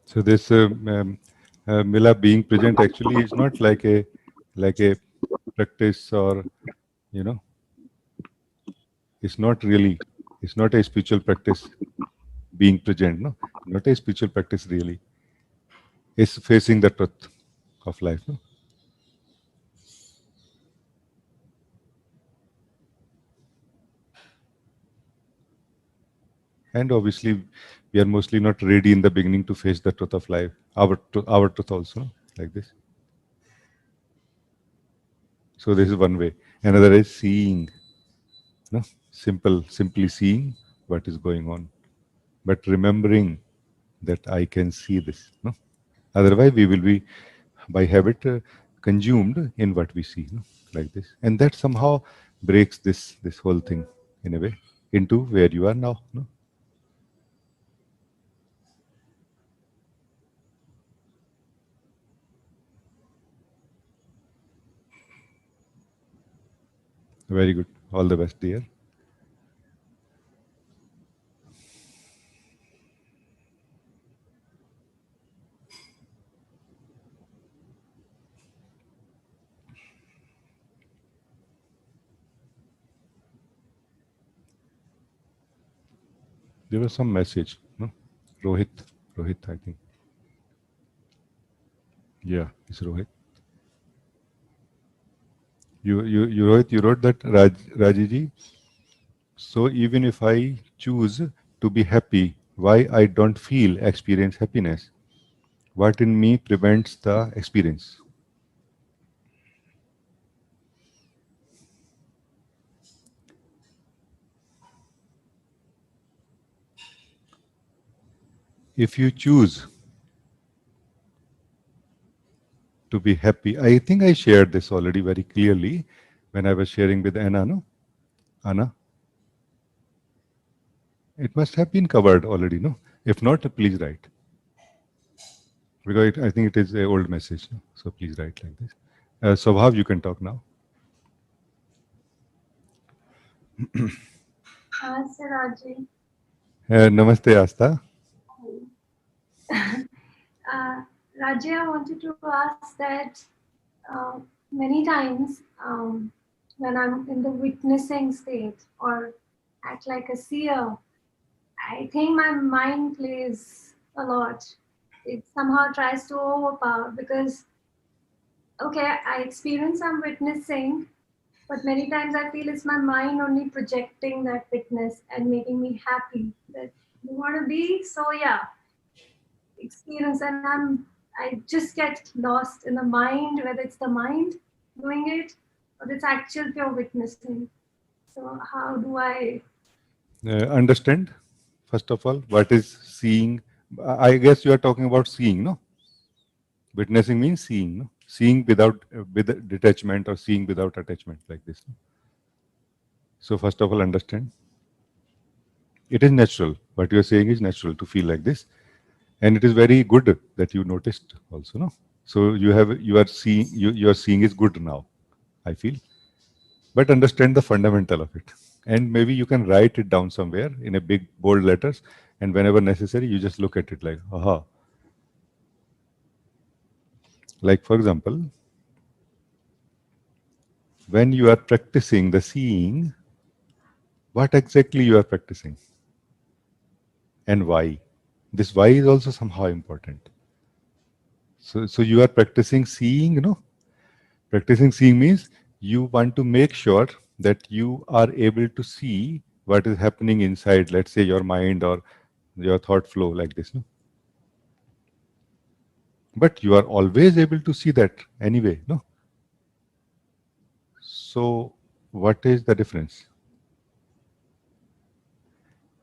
So this Mila, being present actually is not like a practice, or you know it's not really, it's not a spiritual practice. Being present, no, not a spiritual practice really. It's facing the truth of life, no? And obviously we are mostly not ready in the beginning to face the truth of life, our truth also, no? Like this. So this is one way. Another is seeing, no? Simply seeing what is going on, but remembering that I can see this. No, otherwise we will be by habit consumed in what we see, no? Like this, and that somehow breaks this whole thing in a way into where you are now. No, very good. All the best, dear. There was some message. No, Rohit, I think. Yeah, it's Rohit. You Rohit, you wrote that Rajiji. So even if I choose to be happy, why I don't experience happiness? What in me prevents the experience? If you choose to be happy, I think I shared this already very clearly when I was sharing with Anna, no? Anna, it must have been covered already, no? If not, please write. Because I think it is an old message, no? So please write like this. Swabhav, you can talk now. Sir Raji. Namaste, Asta. Raji, I wanted to ask that many times when I'm in the witnessing state or act like a seer, I think my mind plays a lot. It somehow tries to overpower because, okay, I experience some witnessing, But many times I feel it's my mind only projecting that witness and making me happy that you want to be. So yeah, experience, and I just get lost in the mind, whether it's the mind doing it or it's actual pure witnessing. So how do I? Understand, first of all, what is seeing? I guess you are talking about seeing, no? Witnessing means seeing, no? Seeing without with detachment or seeing without attachment, like this. No? So first of all, understand. It is natural. What you are saying is natural to feel like this, and it is very good that you noticed also, no? So you are seeing you are seeing is good now, I feel. But understand the fundamental of it, and maybe you can write it down somewhere in a big bold letters, and whenever necessary, you just look at it like, aha. Like for example, when you are practicing the seeing, what exactly you are practicing and why? This why is also somehow important. So you are practicing seeing, you know. Practicing seeing means you want to make sure that you are able to see what is happening inside, let's say your mind or your thought flow, like this. No? But you are always able to see that anyway, no? So what is the difference?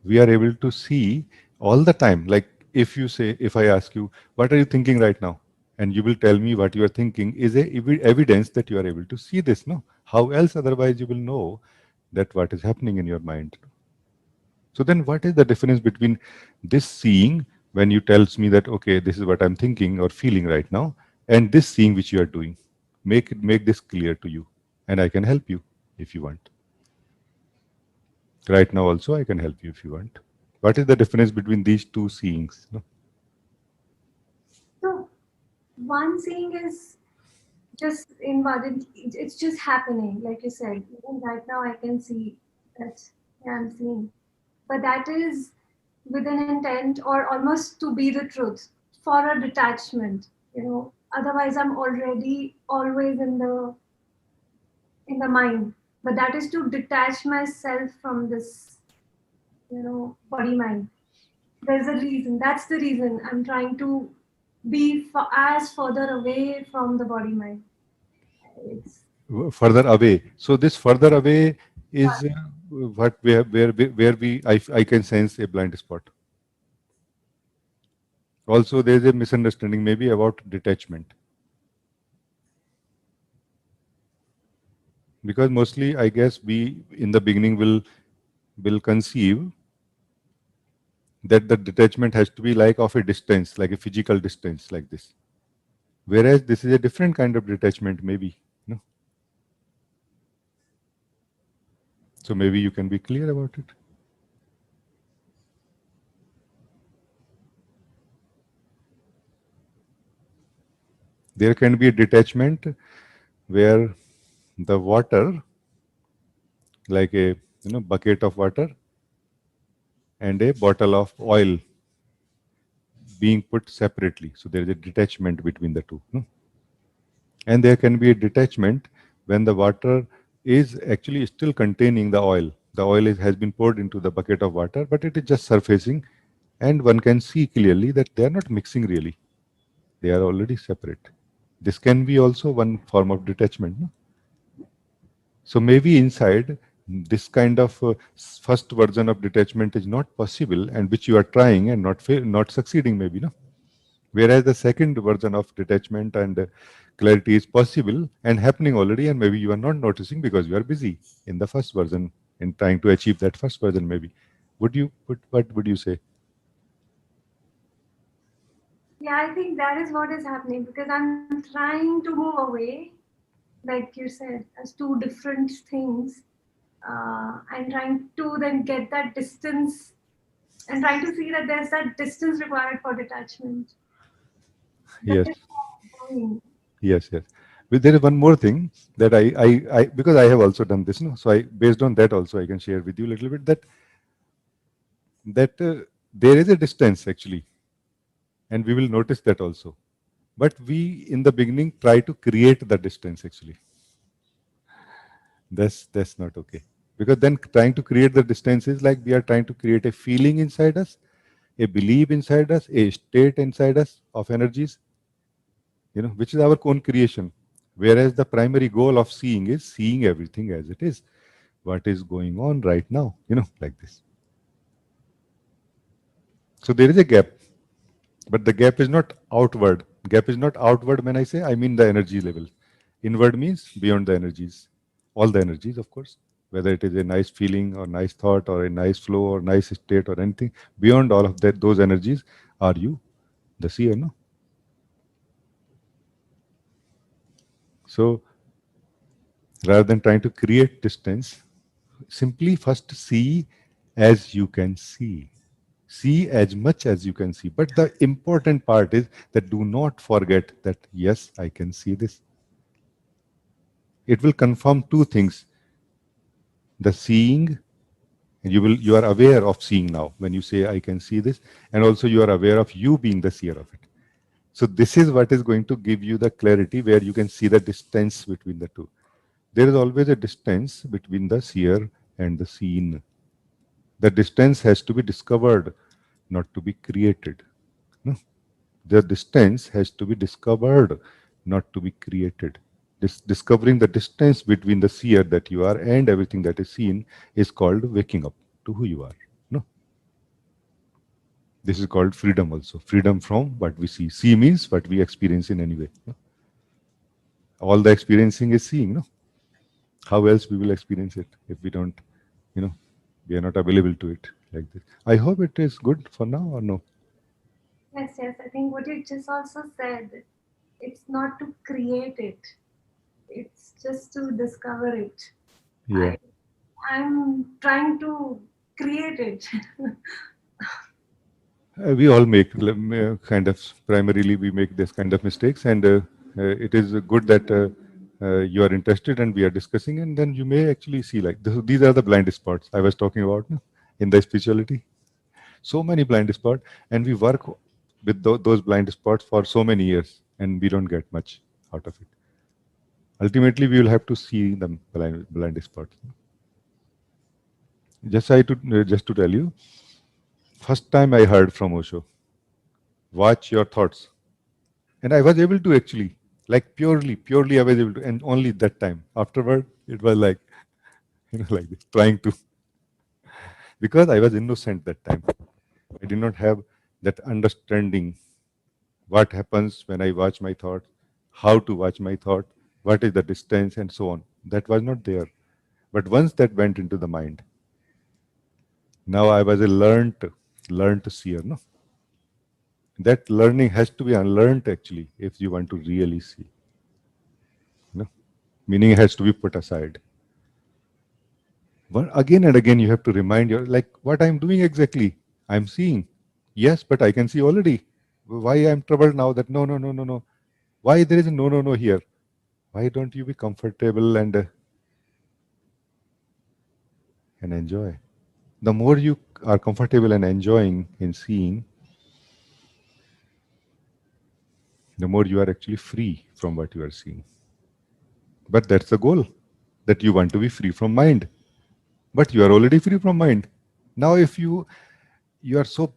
We are able to see all the time. Like if I ask you, what are you thinking right now? And you will tell me what you are thinking is evidence that you are able to see this, no? How else otherwise you will know that what is happening in your mind? So then what is the difference between this seeing when you tells me that, okay, this is what I'm thinking or feeling right now, and this seeing which you are doing? Make this clear to you, and I can help you if you want. Right now also I can help you if you want. What is the difference between these two seeings? No? So one seeing is just embodied. It's just happening, like you said. Even right now, I can see that yeah, I'm seeing, but that is with an intent or almost to be the truth for a detachment. Otherwise I'm already always in the mind. But that is to detach myself from this, body mind. There's a reason. That's the reason I'm trying to be as further away from the body mind. It's Further away. So this further away is what where we I can sense a blind spot. Also, there is a misunderstanding maybe about detachment. Because mostly, I guess we in the beginning will conceive that the detachment has to be like of a distance, like a physical distance, like this. Whereas this is a different kind of detachment, maybe. No? So maybe you can be clear about it. There can be a detachment where the water, like a bucket of water and a bottle of oil being put separately. So there is a detachment between the two. No? And there can be a detachment when the water is actually still containing the oil. The oil has been poured into the bucket of water, but it is just surfacing, and one can see clearly that they are not mixing really. They are already separate. This can be also one form of detachment. No? So maybe inside this kind of first version of detachment is not possible, and which you are trying and not succeeding maybe, no? Whereas the second version of detachment and clarity is possible and happening already, and maybe you are not noticing because you are busy in the first version in trying to achieve that first version. Maybe what would you say? yeah, I think that is what is happening because I'm trying to move away, like you said, as two different things. I'm trying to then get that distance and trying to see that there's that distance required for detachment. That Yes, is what I'm doing. yes. But there is one more thing that I because I have also done this, no. So I based on that also I can share with you a little bit that there is a distance actually, and we will notice that also. But we in the beginning try to create the distance actually. That's not okay. Because then trying to create the distance is like we are trying to create a feeling inside us, a belief inside us, a state inside us of energies, which is our own creation. Whereas the primary goal of seeing is seeing everything as it is, what is going on right now, like this. So there is a gap, but the gap is not outward. Gap is not outward when I say, I mean the energy level. Inward means beyond the energies, all the energies, of course, whether it is a nice feeling or nice thought or a nice flow or nice state or anything. Beyond all of that, those energies are you, the seer, no? So rather than trying to create distance, simply first see as you can see. See as much as you can see. But the important part is that do not forget that, yes, I can see this. It will confirm two things. The seeing, and you are aware of seeing now when you say I can see this, and also you are aware of you being the seer of it. So this is what is going to give you the clarity where you can see the distance between the two. There is always a distance between the seer and the seen. The distance has to be discovered, not to be created. No? The distance has to be discovered, not to be created. Discovering the distance between the seer that you are and everything that is seen is called waking up to who you are. No? This is called freedom also. Freedom from what we see. See means what we experience in any way. No? All the experiencing is seeing. No? How else we will experience it if we don't, we are not available to it like this. I hope it is good for now or no? Yes, yes. I think what you just also said, it's not to create it. It's just to discover it. Yeah. I'm trying to create it. We all make kind of, primarily we make this kind of mistakes, and it is good that you are interested and we are discussing, and then you may actually see like this, these are the blind spots I was talking about, no? In the spirituality. So many blind spots, and we work with those blind spots for so many years, and we don't get much out of it. Ultimately, we will have to see them blind spots. Just to tell you, first time I heard from Osho, watch your thoughts. And I was able to actually, like purely I was able to, and only that time. Afterward, it was like, like this, trying to, because I was innocent that time. I did not have that understanding what happens when I watch my thought, how to watch my thought, what is the distance, and so on. That was not there. But once that went into the mind, now I was a learned seer, no? That learning has to be unlearned actually if you want to really see. Meaning has to be put aside. But again and again you have to remind your, like, what I'm doing exactly. I'm seeing. Yes, but I can see already. Why I'm troubled now that no. Why there is a no here? Why don't you be comfortable and enjoy? The more you are comfortable and enjoying in seeing, the more you are actually free from what you are seeing. But that's the goal, that you want to be free from mind. But you are already free from mind. Now if you are so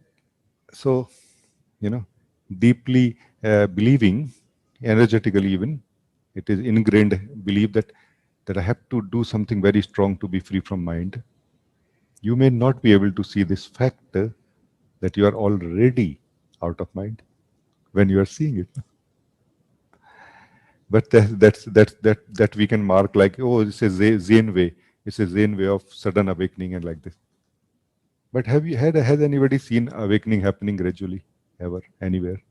deeply believing, energetically even, it is ingrained belief that I have to do something very strong to be free from mind. You may not be able to see this fact that you are already out of mind when you are seeing it. But that we can mark like, oh, it's a Zen way. It's a Zen way of sudden awakening and like this. But has anybody seen awakening happening gradually, ever, anywhere?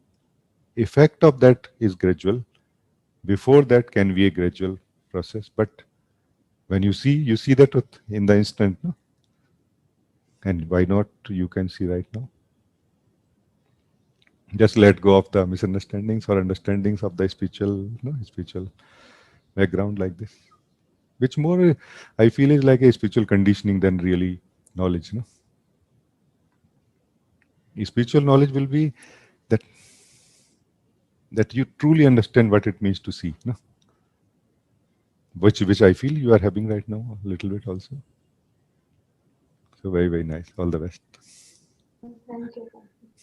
Effect of that is gradual. Before that can be a gradual process, but when you see the truth in the instant, no? And why not? You can see right now. Just let go of the misunderstandings or understandings of the spiritual background like this, which more I feel is like a spiritual conditioning than really knowledge. No, spiritual knowledge will be that you truly understand what it means to see. No, which I feel you are having right now a little bit also. So very, very nice. All the best.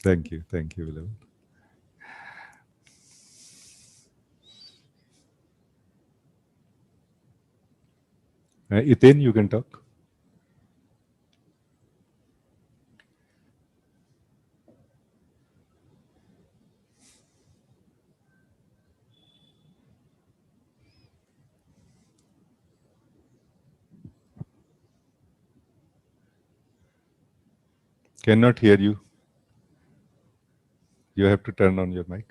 Thank you. Thank you, beloved. Iten, you can talk. Cannot hear you. You have to turn on your mic.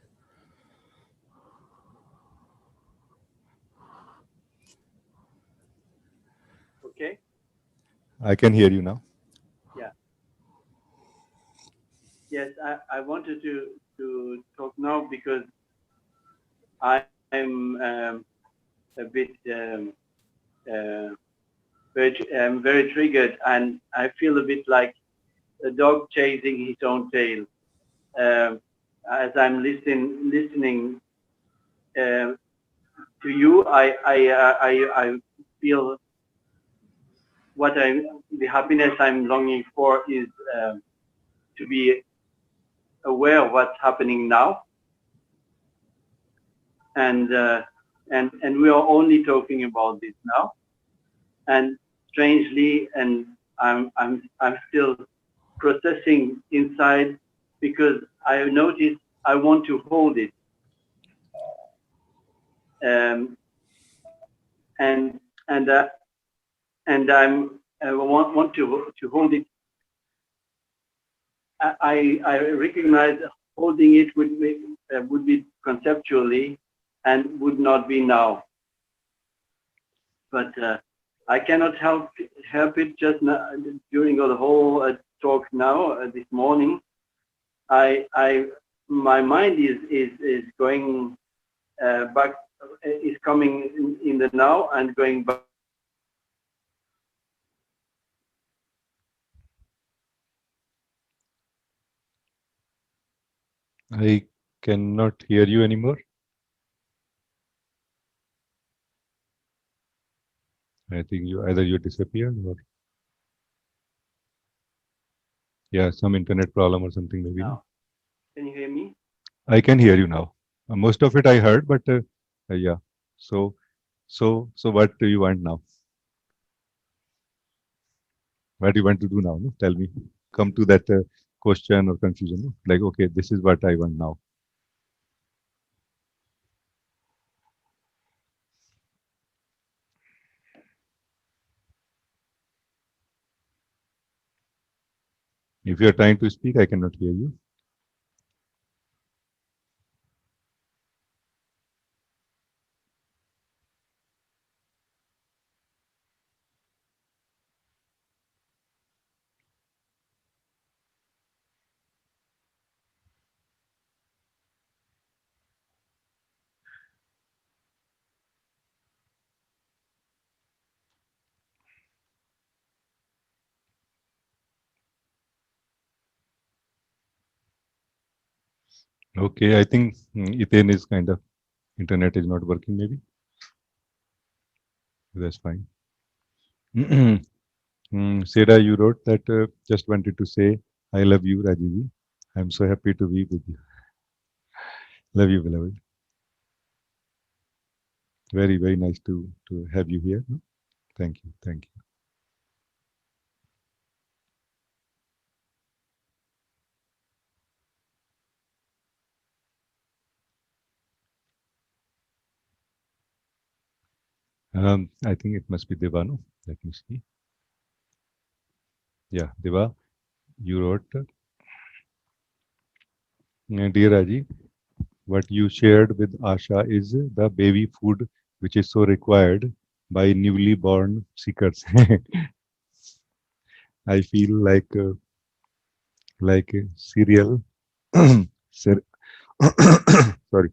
Okay. I can hear you now. Yeah. Yes, I wanted to talk now because I'm a bit I'm very triggered, and I feel a bit like a dog chasing his own tail. As I'm listening to you, I feel the happiness I'm longing for is to be aware of what's happening now, and we are only talking about this now, and strangely, and I'm still processing inside because I noticed I want to hold it, and I want to hold it. I recognize holding it would be conceptually and would not be now, but I cannot help it just now, during the whole talk now this morning. My mind is going back, is coming in the now and going back. I cannot hear you anymore. I think you disappeared or yeah, some internet problem or something maybe. Now, can you hear me? I can hear you now. Most of it I heard, but yeah. So what do you want now? What do you want to do now? No? Tell me. Come to that question or confusion. No? Like, okay, this is what I want now. If you are trying to speak, I cannot hear you. Okay, I think Ethane is kind of internet is not working. Maybe that's fine. Seda, you wrote that just wanted to say I love you, Rajiv. I'm so happy to be with you. Love you, beloved. Very, very nice to have you here. No? Thank you. Thank you. I think it must be Deva, no? Let me see. Yeah, Deva, you wrote, Dear Raji, what you shared with Asha is the baby food which is so required by newly born seekers. I feel like cereal. Cer- Sorry.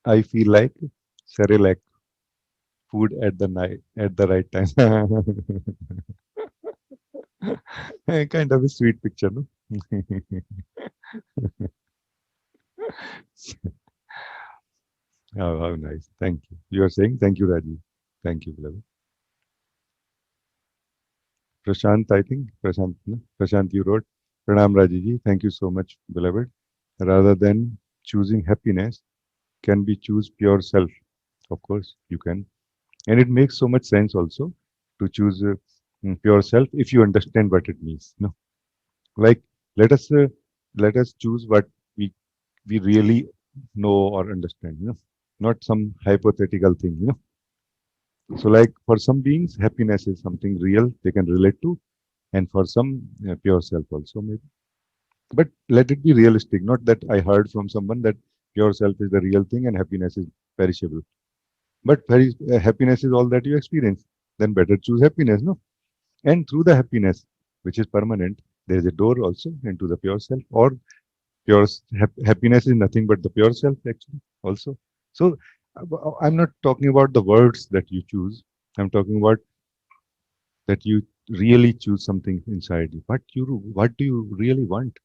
I feel like Cerelac food at the night at the right time. Kind of a sweet picture, no? Oh, how nice. Thank you. You are saying thank you, Rajiv. Thank you, beloved. Prashant, I think. Prashant, no? Prashant, you wrote. Pranam Rajiji. Thank you so much, beloved. Rather than choosing happiness, can we choose pure self? Of course, you can. And it makes so much sense also to choose pure self if you understand what it means. No, like let us uh, let us choose what we really know or understand. Not some hypothetical thing. So like for some beings, happiness is something real they can relate to, and for some, pure self also maybe. But let it be realistic. Not that I heard from someone that pure self is the real thing and happiness is perishable. But happiness is all that you experience. Then better choose happiness, no? And through the happiness, which is permanent, there is a door also into the pure self. Or happiness is nothing but the pure self, actually, also. So I'm not talking about the words that you choose. I'm talking about that you really choose something inside you. What do you really want?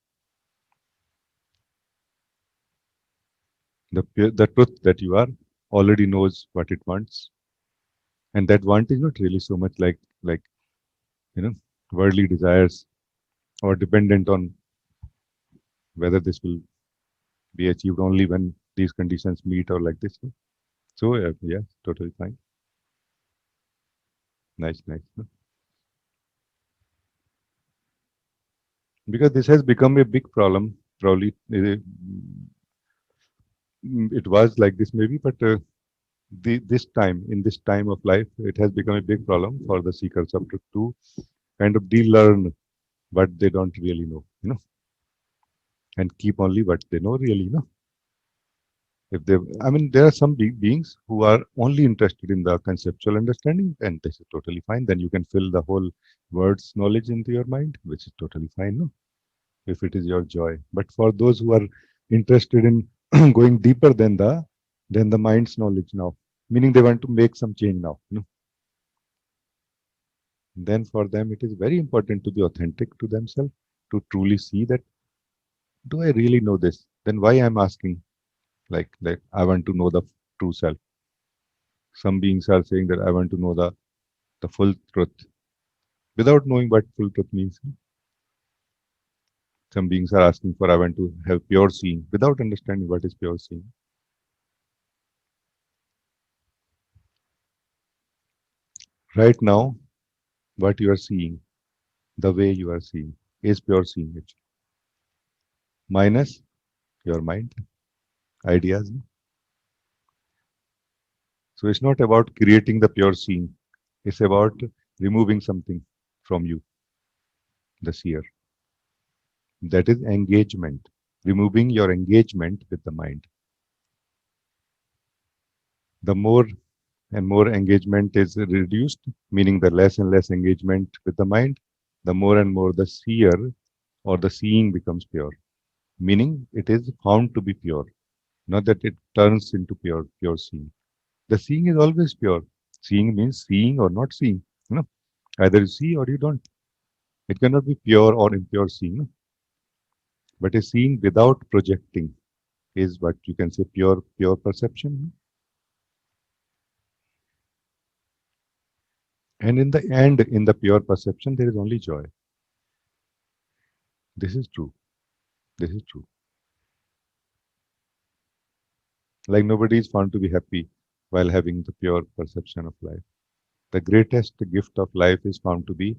The truth that you are already knows what it wants, and that want is not really so much like you know worldly desires or dependent on whether this will be achieved only when these conditions meet or like this. No? So yeah, totally fine. Nice, nice. No? Because this has become a big problem. Probably it was like this maybe, but in this time of life, it has become a big problem for the seekers of truth to kind of de-learn what they don't really know, and keep only what they know really, If they, I mean, there are some beings who are only interested in the conceptual understanding, and this is totally fine. Then you can fill the whole words knowledge into your mind, which is totally fine, no? If it is your joy. But for those who are interested in going deeper than the mind's knowledge now, meaning they want to make some change now, then for them it is very important to be authentic to themselves, to truly see that, do I really know this? Then why I'm asking, like I want to know the true self. Some beings are saying that I want to know the full truth without knowing what full truth means. Some beings are asking for I want to have pure seeing without understanding what is pure seeing. Right now, what you are seeing, the way you are seeing, is pure seeing, actually. Minus your mind, ideas. So it's not about creating the pure seeing. It's about removing something from you, the seer. That is engagement. Removing your engagement with the mind. The more and more engagement is reduced, meaning the less and less engagement with the mind, the more and more the seer or the seeing becomes pure, meaning it is found to be pure, not that it turns into pure seeing. The seeing is always pure. Seeing means seeing or not seeing. Either you see or you don't. It cannot be pure or impure seeing. But a seeing without projecting is what you can say pure perception. And in the end, in the pure perception, there is only joy. This is true. This is true. Like nobody is found to be happy while having the pure perception of life. The greatest gift of life is found to be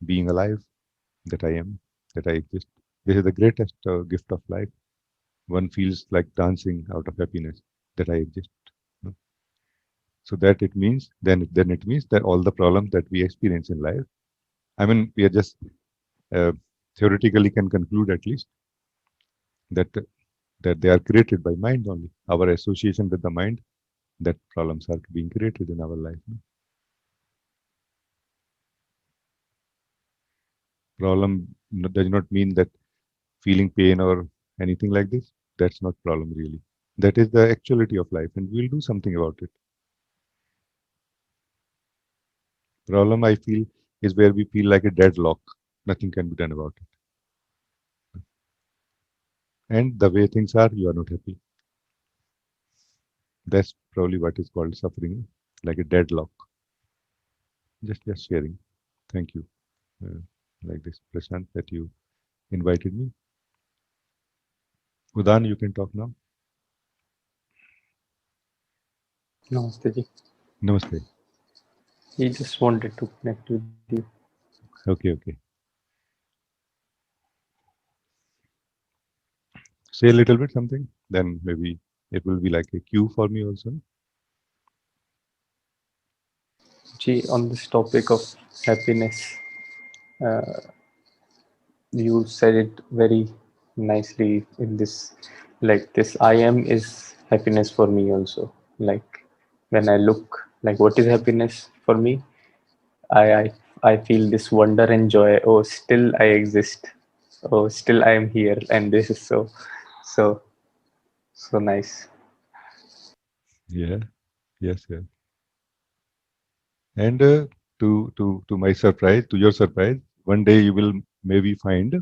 being alive, that I am, that I exist. This is the greatest gift of life. One feels like dancing out of happiness, that I exist. no? So that it means, then it means that all the problems that we experience in life, I mean, we are just uh, theoretically can conclude at least that that they are created by mind only. Our association with the mind, that problems are being created in our life. Problem does not mean that feeling pain or anything like this. That's not problem really. That is the actuality of life, and we'll do something about it. Problem I feel is where we feel like a deadlock. Nothing can be done about it. And the way things are, you are not happy. That's probably what is called suffering, like a deadlock. Just sharing. Thank you. Like this, Prashant, that you invited me. Udan, you can talk now. Namaste ji. Namaste. He just wanted to connect with you. Okay. Say a little bit something, then maybe it will be like a cue for me also. Ji, on this topic of happiness, you said it very nicely in this, like this I am is happiness for me also. Like when I look, like what is happiness for me? I feel this wonder and joy. Oh, still I exist. Oh, still I am here, and this is so nice. Yeah. Yes. And to my surprise, to your surprise, one day you will maybe find,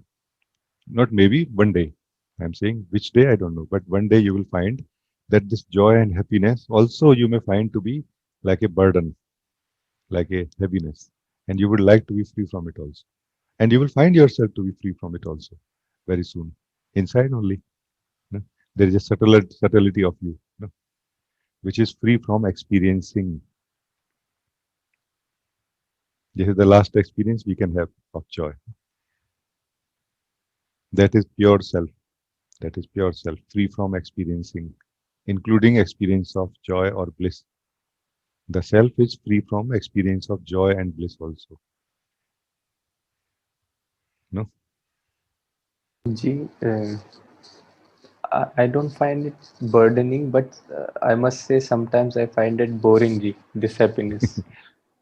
not maybe, one day. I'm saying which day I don't know, but one day you will find that this joy and happiness also you may find to be like a burden, like a heaviness, and you would like to be free from it also. And you will find yourself to be free from it also very soon. Inside only. No? There is a subtlety of you, no? Which is free from experiencing. This is the last experience we can have of joy. That is pure self. That is pure self, free from experiencing, including experience of joy or bliss. The self is free from experience of joy and bliss also. No? Ji, I don't find it burdening, but I must say sometimes I find it boring, ji, this happiness.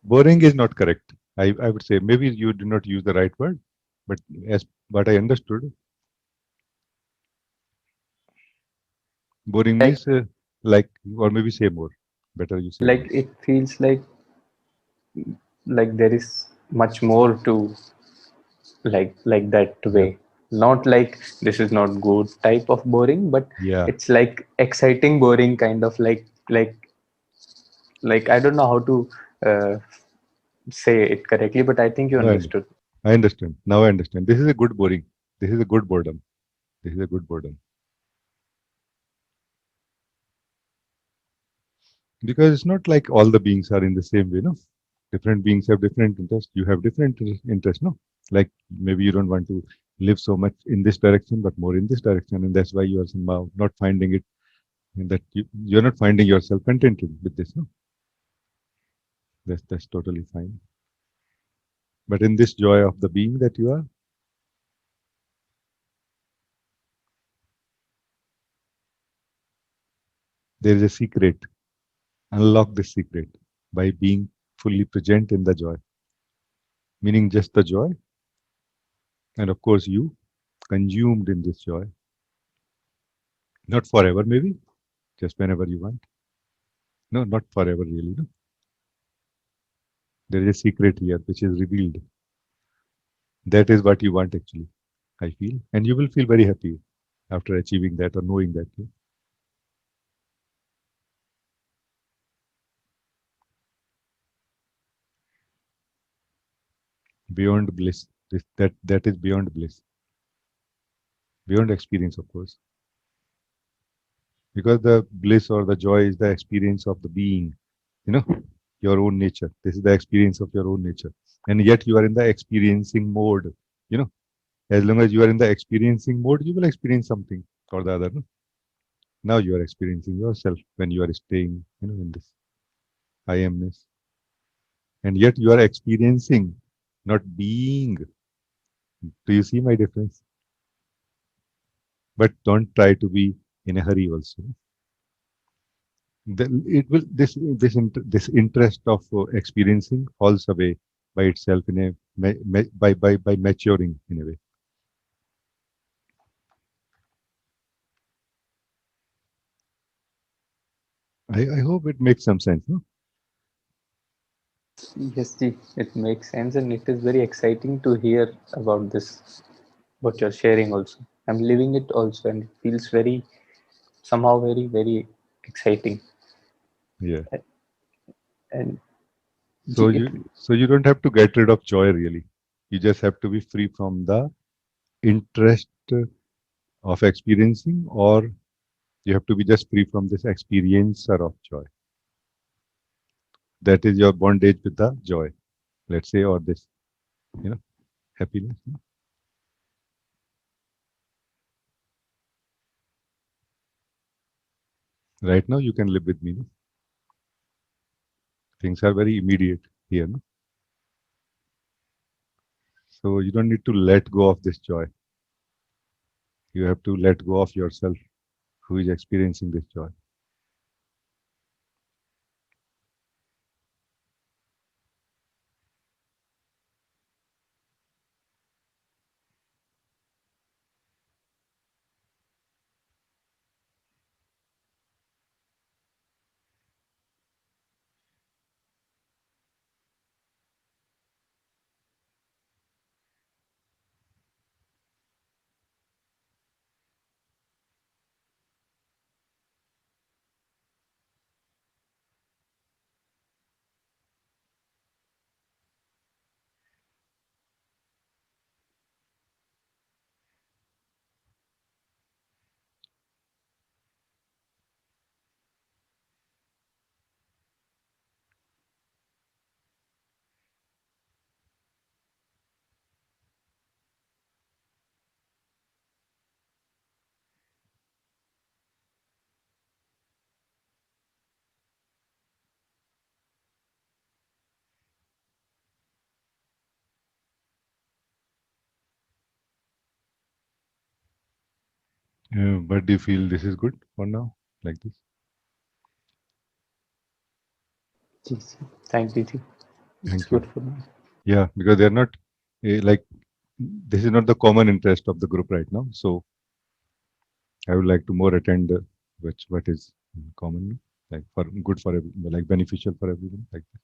Boring is not correct. I would say maybe you did not use the right word, but as what I understood, boring Like, means like, or maybe say more. Better you say more. like it feels like there is much more to like that Yep. way. Not like this is not good type of boring, but Yeah. it's like exciting boring kind of like I don't know how to say it correctly, but I think you No, understood. I understand. Now I understand. This is a good boring. This is a good boredom. This is a good boredom. Because it's not like all the beings are in the same way, no? Different beings have different interests. You have different interests, no? Like maybe you don't want to live so much in this direction, but more in this direction, and that's why you are somehow not finding it, and that you're not finding yourself contented with this, no? That's totally fine. But in this joy of the being that you are, there is a secret. Unlock this secret by being fully present in the joy, meaning just the joy, and of course you consumed in this joy. Not forever, maybe, just whenever you want. No, not forever, really. No, there is a secret here which is revealed. That is what you want, actually. I feel, and you will feel very happy after achieving that or knowing that. No? Beyond bliss, that is beyond bliss, beyond experience, of course, because the bliss or the joy is the experience of the being. You know, your own nature. This is the experience of your own nature, and yet you are in the experiencing mode. You know, as long as you are in the experiencing mode, you will experience something or the other. No? Now you are experiencing yourself when you are staying, in this I amness, and yet you are experiencing, not being. Do you see my difference? But don't try to be in a hurry. Also, it will this interest of experiencing falls away by itself in a by maturing in a way. I hope it makes some sense. No? Yes, ji, it makes sense, and it is very exciting to hear about this, what you're sharing also. I'm living it also, and it feels very, somehow very, very exciting. Yeah. And So it, you don't have to get rid of joy really. You just have to be free from the interest of experiencing, or you have to be just free from this experiencer of joy. That is your bondage with the joy, let's say, or this, happiness. Right now, you can live with me. No? Things are very immediate here. No? So you don't need to let go of this joy. You have to let go of yourself who is experiencing this joy. But do you feel this is good for now, like this? thank you. It's Thank you. good for me. Yeah, because they're not like this is not the common interest of the group right now. So I would like to more attend what is common, like for good for like beneficial for everyone, like that.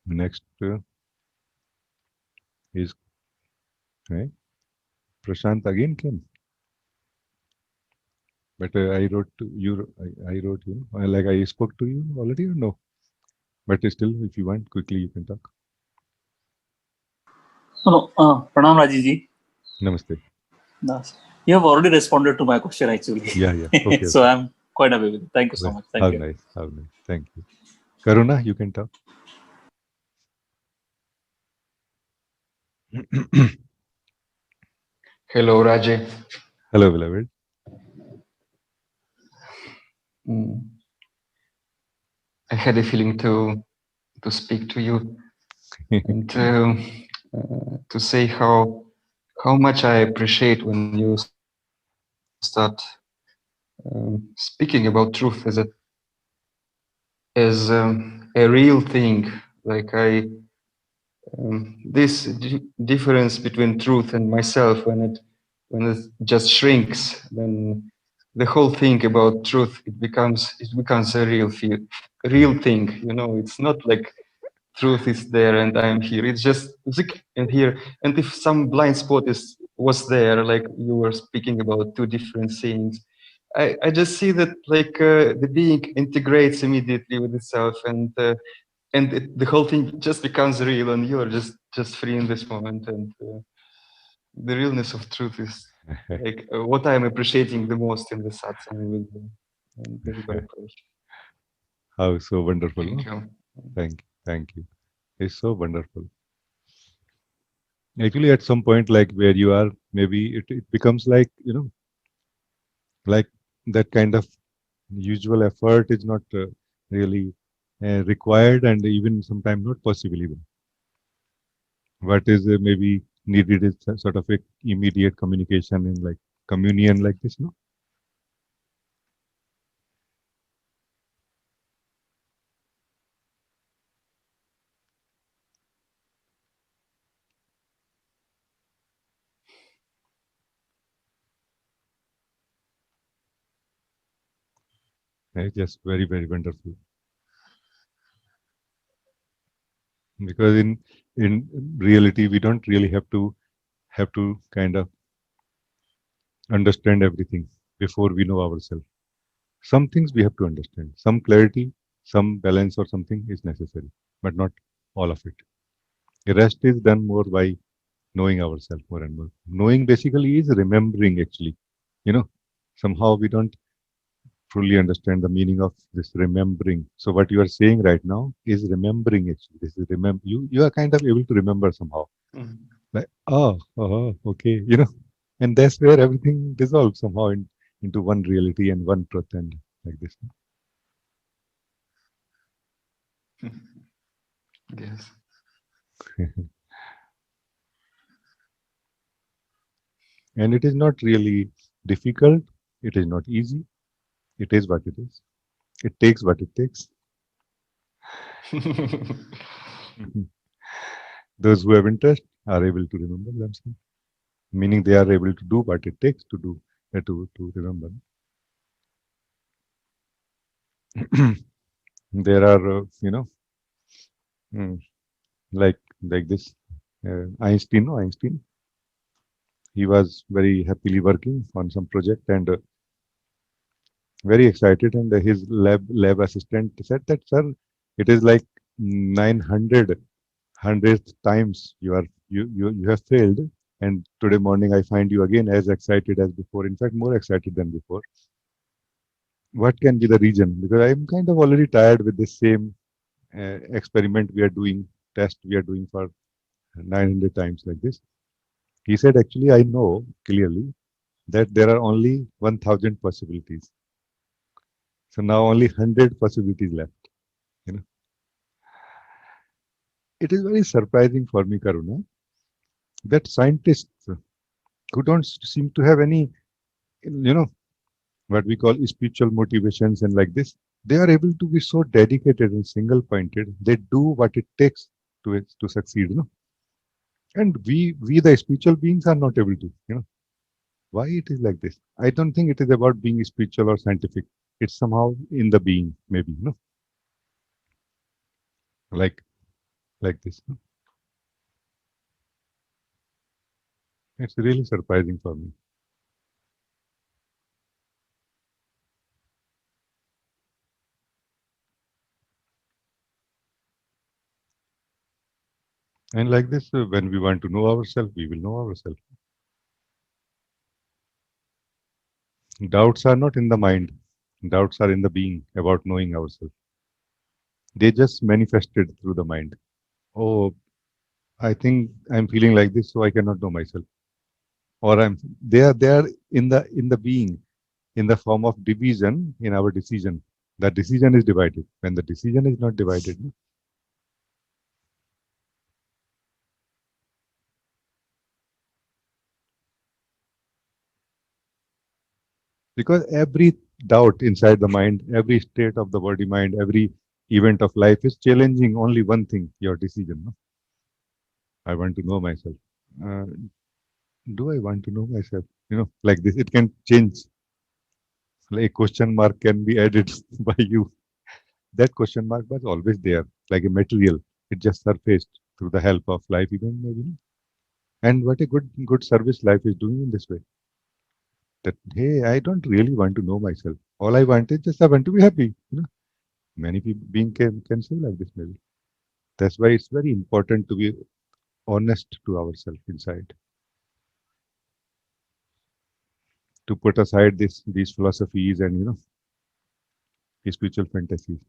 Next is right. Prashant again came, but I wrote to you. I wrote you. Like I spoke to you already or no? But still, if you want, quickly you can talk. No, Pranam Rajiv. Namaste. Yes. You have already responded to my question actually. Yeah. Okay. So Okay. I'm quite aware with it. Thank you so Well, much. Thank how you. nice. How nice. Thank you. Karuna, you can talk. Hello, Raje. Hello, beloved. Mm, I had a feeling to speak to you and to say how much I appreciate when you start speaking about truth as a real thing. Like this difference between truth and myself when it just shrinks, then the whole thing about truth it becomes a real thing. You know, it's not like truth is there and I'm here. It's just zik and here. And if some blind spot was there, like you were speaking about two different things, I just see that like the being integrates immediately with itself and the whole thing just becomes real and you're just free in this moment and the realness of truth is like what I'm appreciating the most in the satsang with you. And this is what I appreciate. How so wonderful. Thank No? you. Thank you. It's so wonderful. Actually, at some point, like where you are, maybe it becomes like, like that kind of usual effort is not really required and even sometimes not possible even. What is maybe needed is sort of a immediate communication and like communion like this, no? Just very, very wonderful. because in reality we don't really have to kind of understand everything before we know ourselves. Some things we have to understand, some clarity, some balance or something is necessary, but not all of it. The rest is done more by knowing ourselves more and more. Knowing basically is remembering actually. You know, somehow we don't truly understand the meaning of this remembering. So what you are saying right now is remembering actually. This is remember you are kind of able to remember somehow. Mhm. Like, oh, okay, and that's where everything dissolves somehow into one reality and one truth and like this. Yes. And it is not really difficult. It is not easy. It is what it is. It takes what it takes. Mhm. Those who have interest are able to remember themselves, meaning they are able to do what it takes to do to remember. There are, mm, like this Einstein. No, Einstein. He was very happily working on some project and very excited. And his lab assistant said that, sir, it is like 900 hundredth times you have failed, and today morning I find you again as excited as before. In fact, more excited than before. What can be the reason? Because I'm kind of already tired with the same experiment we are doing, test we are doing for 900 times like this. He said, actually, I know clearly that there are only 1,000 possibilities. So now only 100 possibilities left. You know, it is very surprising for me, Karuna, that scientists who don't seem to have any, you know, what we call spiritual motivations and like this, they are able to be so dedicated and single pointed. They do what it takes to succeed. And we the spiritual beings are not able to. Why it is like this? I don't think it is about being spiritual or scientific. It's somehow in the being, maybe. Like like this. It's really surprising for me. And like this, when we want to know ourselves, we will know ourselves. Doubts are not in the mind. Doubts are in the being about knowing ourselves. They just manifested through the mind. Oh, I think I'm feeling like this, so I cannot know myself. Or they are in the being, in the form of division in our decision. The decision is divided. When the decision is not divided, because every doubt inside the mind, every state of the body mind, every event of life is challenging only one thing: your decision. No? I want to know myself. Uh, do I want to know myself? Like this, it can change. Like a question mark can be added by you. That question mark was always there, like a material. It just surfaced through the help of life event, maybe. And what a good service life is doing in this way. That hey, I don't really want to know myself. All I want is just I want to be happy. Many people being can say like this maybe. That's why it's very important to be honest to ourselves inside. To put aside these philosophies and spiritual fantasies.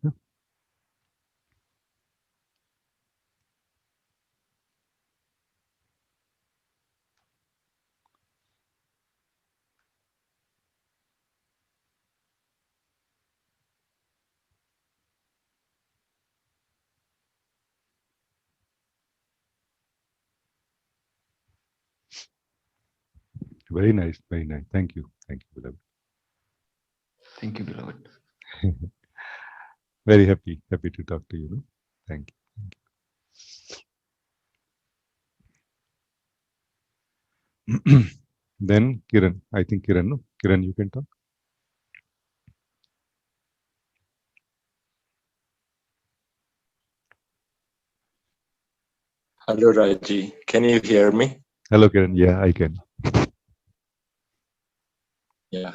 Very nice, very nice. Thank you, beloved. Thank you, beloved. Very happy to talk to you. Thank you. Then Kiran, I think Kiran, no? Kiran, you can talk. Hello, Raji. Can you hear me? Hello, Kiran. Yeah, I can. Yeah.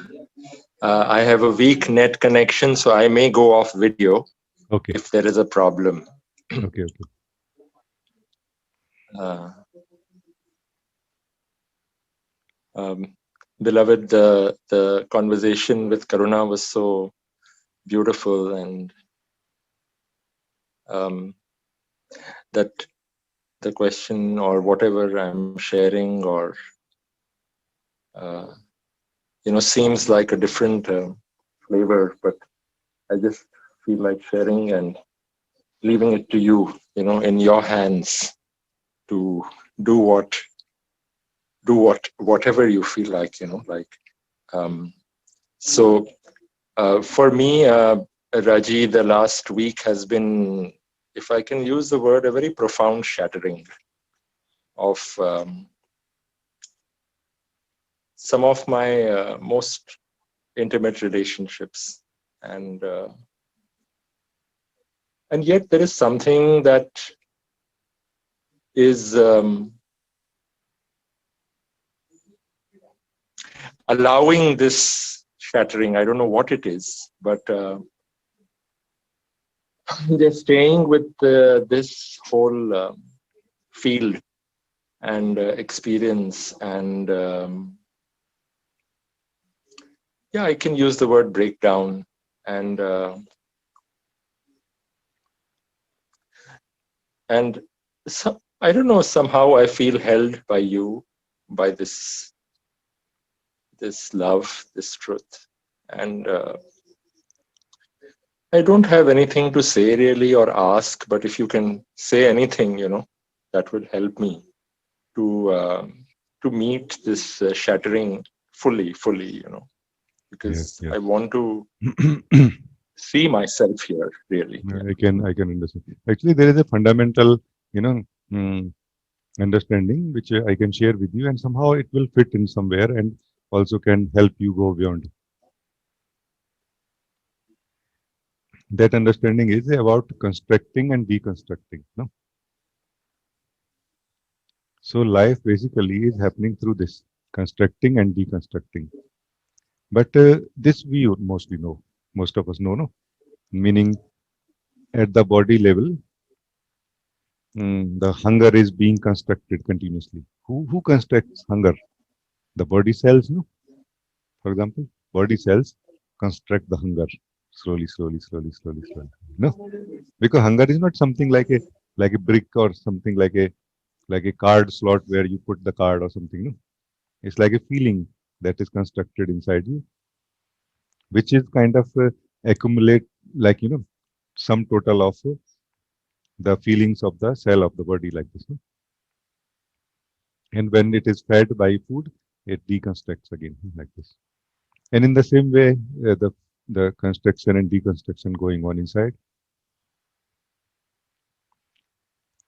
I have a weak net connection, so I may go off video Okay. if there is a problem. Okay. Okay. Uh, Beloved, the conversation with Karuna was so beautiful, and that the question or whatever I'm sharing or seems like a different flavor, but I just feel like sharing and leaving it to you, in your hands to do whatever you feel like, so for me, Raji, the last week has been, if I can use the word, a very profound shattering of some of my most intimate relationships, and yet there is something that is allowing this shattering. I don't know what it is, but they're staying with this whole field and experience, and yeah, I can use the word breakdown, and so, I don't know, somehow I feel held by you, by this love, this truth, and I don't have anything to say really or ask, but if you can say anything, that will help me to meet this shattering fully, because Yes. I want to see myself here, really. I can understand. Actually, there is a fundamental, understanding which I can share with you, and somehow it will fit in somewhere and also can help you go beyond. That understanding is about constructing and deconstructing. No? So life basically is happening through this constructing and deconstructing. But this we mostly know. Most of us know, no? Meaning at the body level, the hunger is being constructed continuously. Who constructs hunger? The body cells, no? For example, body cells construct the hunger slowly. No, because hunger is not something like a brick or something like a card slot where you put the card or something. No, it's like a feeling that is constructed inside you, which is kind of accumulate like sum total of the feelings of the cell of the body like this. No? And when it is fed by food, it deconstructs again like this. And in the same way, the construction and deconstruction going on inside.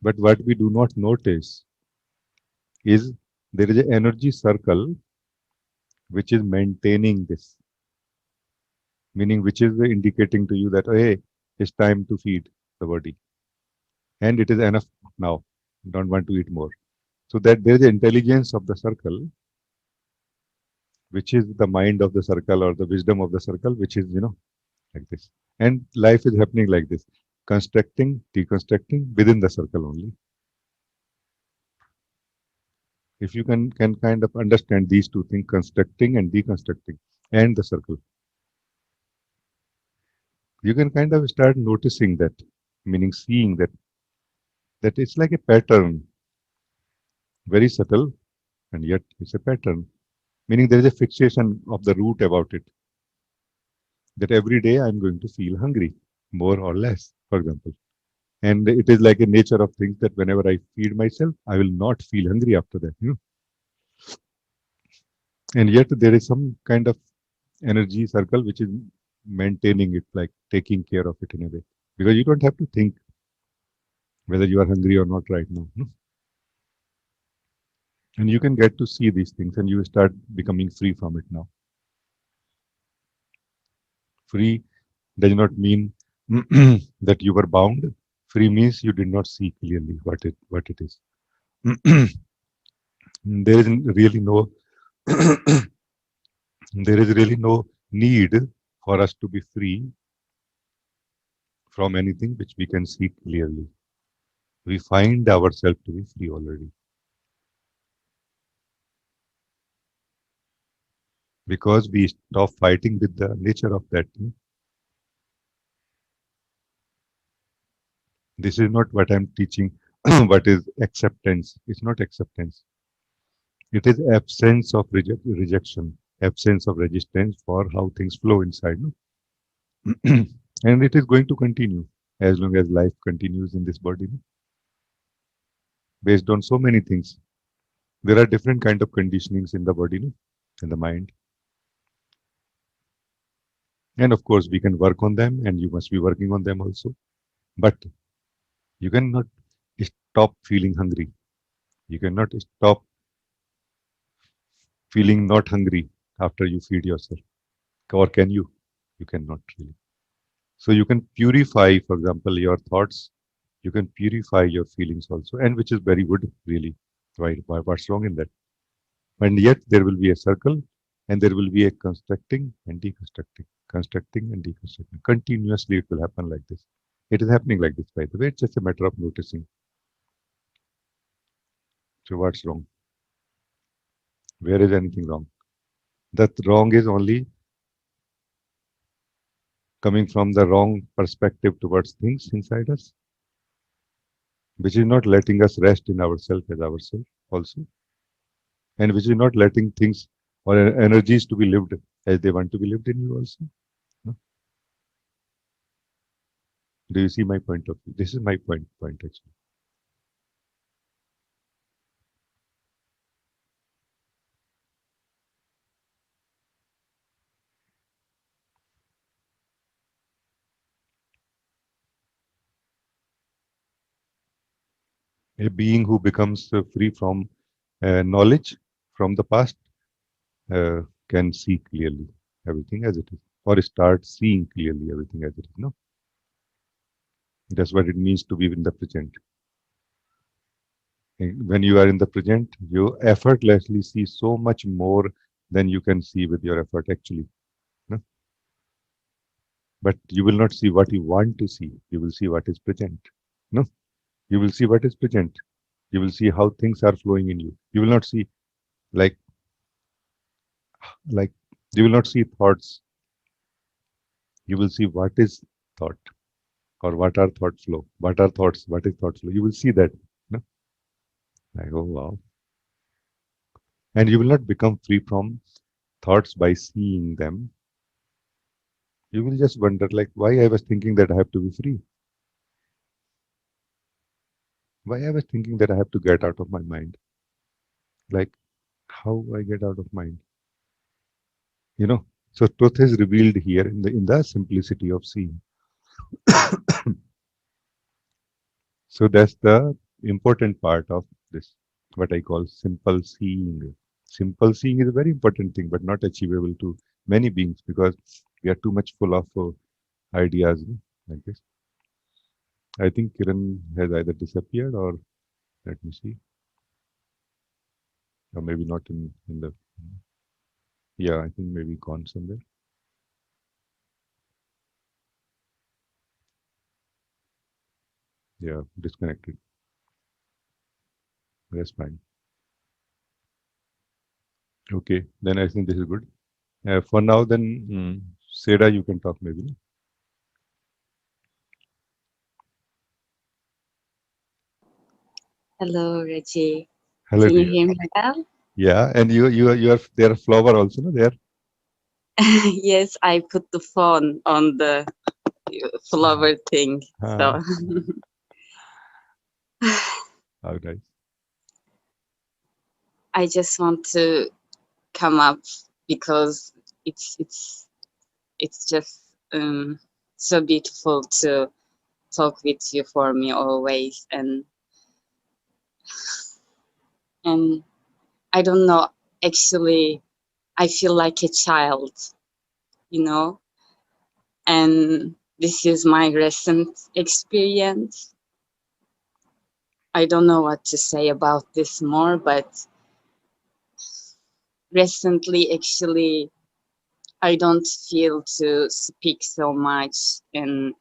But what we do not notice is there is an energy circle which is maintaining this, meaning which is indicating to you that, oh, hey, it's time to feed the body. And it is enough now, don't want to eat more. So that there is an intelligence of the circle, which is the mind of the circle or the wisdom of the circle, which is, like this. And life is happening like this, constructing, deconstructing within the circle only. If you can kind of understand these two things, constructing and deconstructing, and the circle, you can kind of start noticing that, meaning seeing that it's like a pattern, very subtle, and yet it's a pattern, meaning there is a fixation of the root about it, that every day I'm going to feel hungry, more or less, for example. And it is like a nature of things that whenever I feed myself, I will not feel hungry after that. And yet there is some kind of energy circle which is maintaining it, like taking care of it in a way, because you don't have to think whether you are hungry or not right now. And you can get to see these things and you start becoming free from it now. Free does not mean that you were bound. Free means you did not see clearly what it is. there is really no there is really no need for us to be free from anything which we can see clearly. We find ourselves to be free already. Because we stop fighting with the nature of that thing. This is not what I'm teaching. What is acceptance? It's not acceptance. It is absence of rejection, absence of resistance for how things flow inside. No? And it is going to continue as long as life continues in this body. No? Based on so many things. There are different kind of conditionings in the body, no? In the mind. And of course, we can work on them, and you must be working on them also. But you cannot stop feeling hungry. You cannot stop feeling not hungry after you feed yourself. Or can you? You cannot really. So you can purify, for example, your thoughts. You can purify your feelings also, and which is very good, really. What's wrong in that? And yet there will be a circle, and there will be a constructing and deconstructing, constructing and deconstructing. Continuously it will happen like this. It is happening like this, by the way. It's just a matter of noticing. So what's wrong? Where is anything wrong? That wrong is only coming from the wrong perspective towards things inside us, which is not letting us rest in ourselves as ourselves also, and which is not letting things or energies to be lived as they want to be lived in you also. No? Do you see my point of view? This is my point actually. A being who becomes free from knowledge from the past can see clearly everything as it is, or start seeing clearly everything as it is. No, that's what it means to be in the present. And when you are in the present, you effortlessly see so much more than you can see with your effort actually. No? But you will not see what you want to see. You will see what is present. No, you will see what is present. You will see how things are flowing in you. You will not see like you will not see thoughts. You will see what is thought, or what are thought flow. What are thoughts? What is thought flow? You will see that. No? I go, wow. And you will not become free from thoughts by seeing them. You will just wonder, like, why I was thinking that I have to be free. Why I was thinking that I have to get out of my mind. Like, how I get out of mind. You know, so truth is revealed here in the simplicity of seeing. So that's the important part of this, what I call simple seeing. Simple seeing is a very important thing, but not achievable to many beings because we are too much full of ideas like this. I think Kiran has either disappeared or let me see. Or maybe not in the. Yeah, I think maybe gone somewhere. Yeah, disconnected. That's fine. Okay, then I think this is good. For now, then, Seda, you can talk maybe. Hello, Reggie. Hello, Can you dear. hear me well? Yeah, and you are there. Flower also, no? There. Yes, I put the phone on the flower thing. So How nice. I just want to come up because it's just so beautiful to talk with you for me always, and I don't know, actually I feel like a child, you know, and this is my recent experience. I don't know what to say about this more, but recently, actually, I don't feel to speak so much, and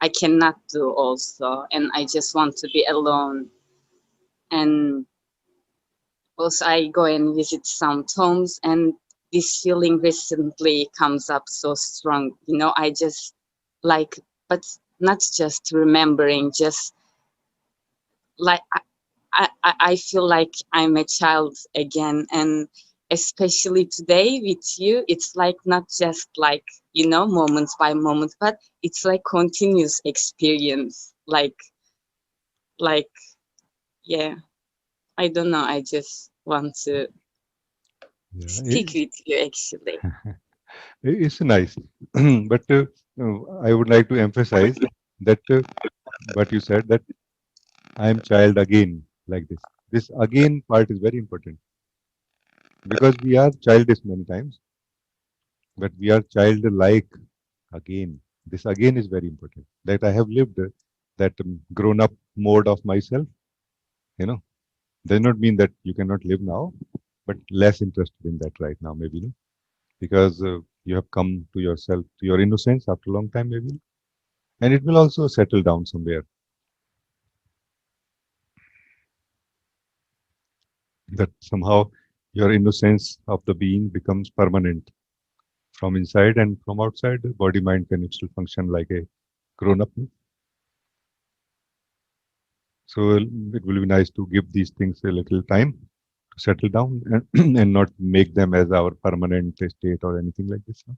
I cannot do also, and I just want to be alone. And also, I go and visit some tombs, and this feeling recently comes up so strong. You know, I just like, but not just remembering, just like I feel like I'm a child again, and especially today with you, it's like not just like, you know, moments by moment, but it's like continuous experience. Like, yeah, I don't know. I just want to Yeah, speak with you actually. it's nice. But I would like to emphasize that what you said, that I am child again, like this. This again part is very important because we are childish many times, but we are childlike again. This again is very important. That I have lived that grown up mode of myself, you know, does not mean that you cannot live now, but less interested in that right now, maybe, no? Because you have come to yourself, to your innocence after a long time, maybe, and it will also settle down somewhere. That somehow your innocence of the being becomes permanent from inside, and from outside, the body mind can still function like a grown up. So it will be nice to give these things a little time to settle down and, and not make them as our permanent state or anything like this. No?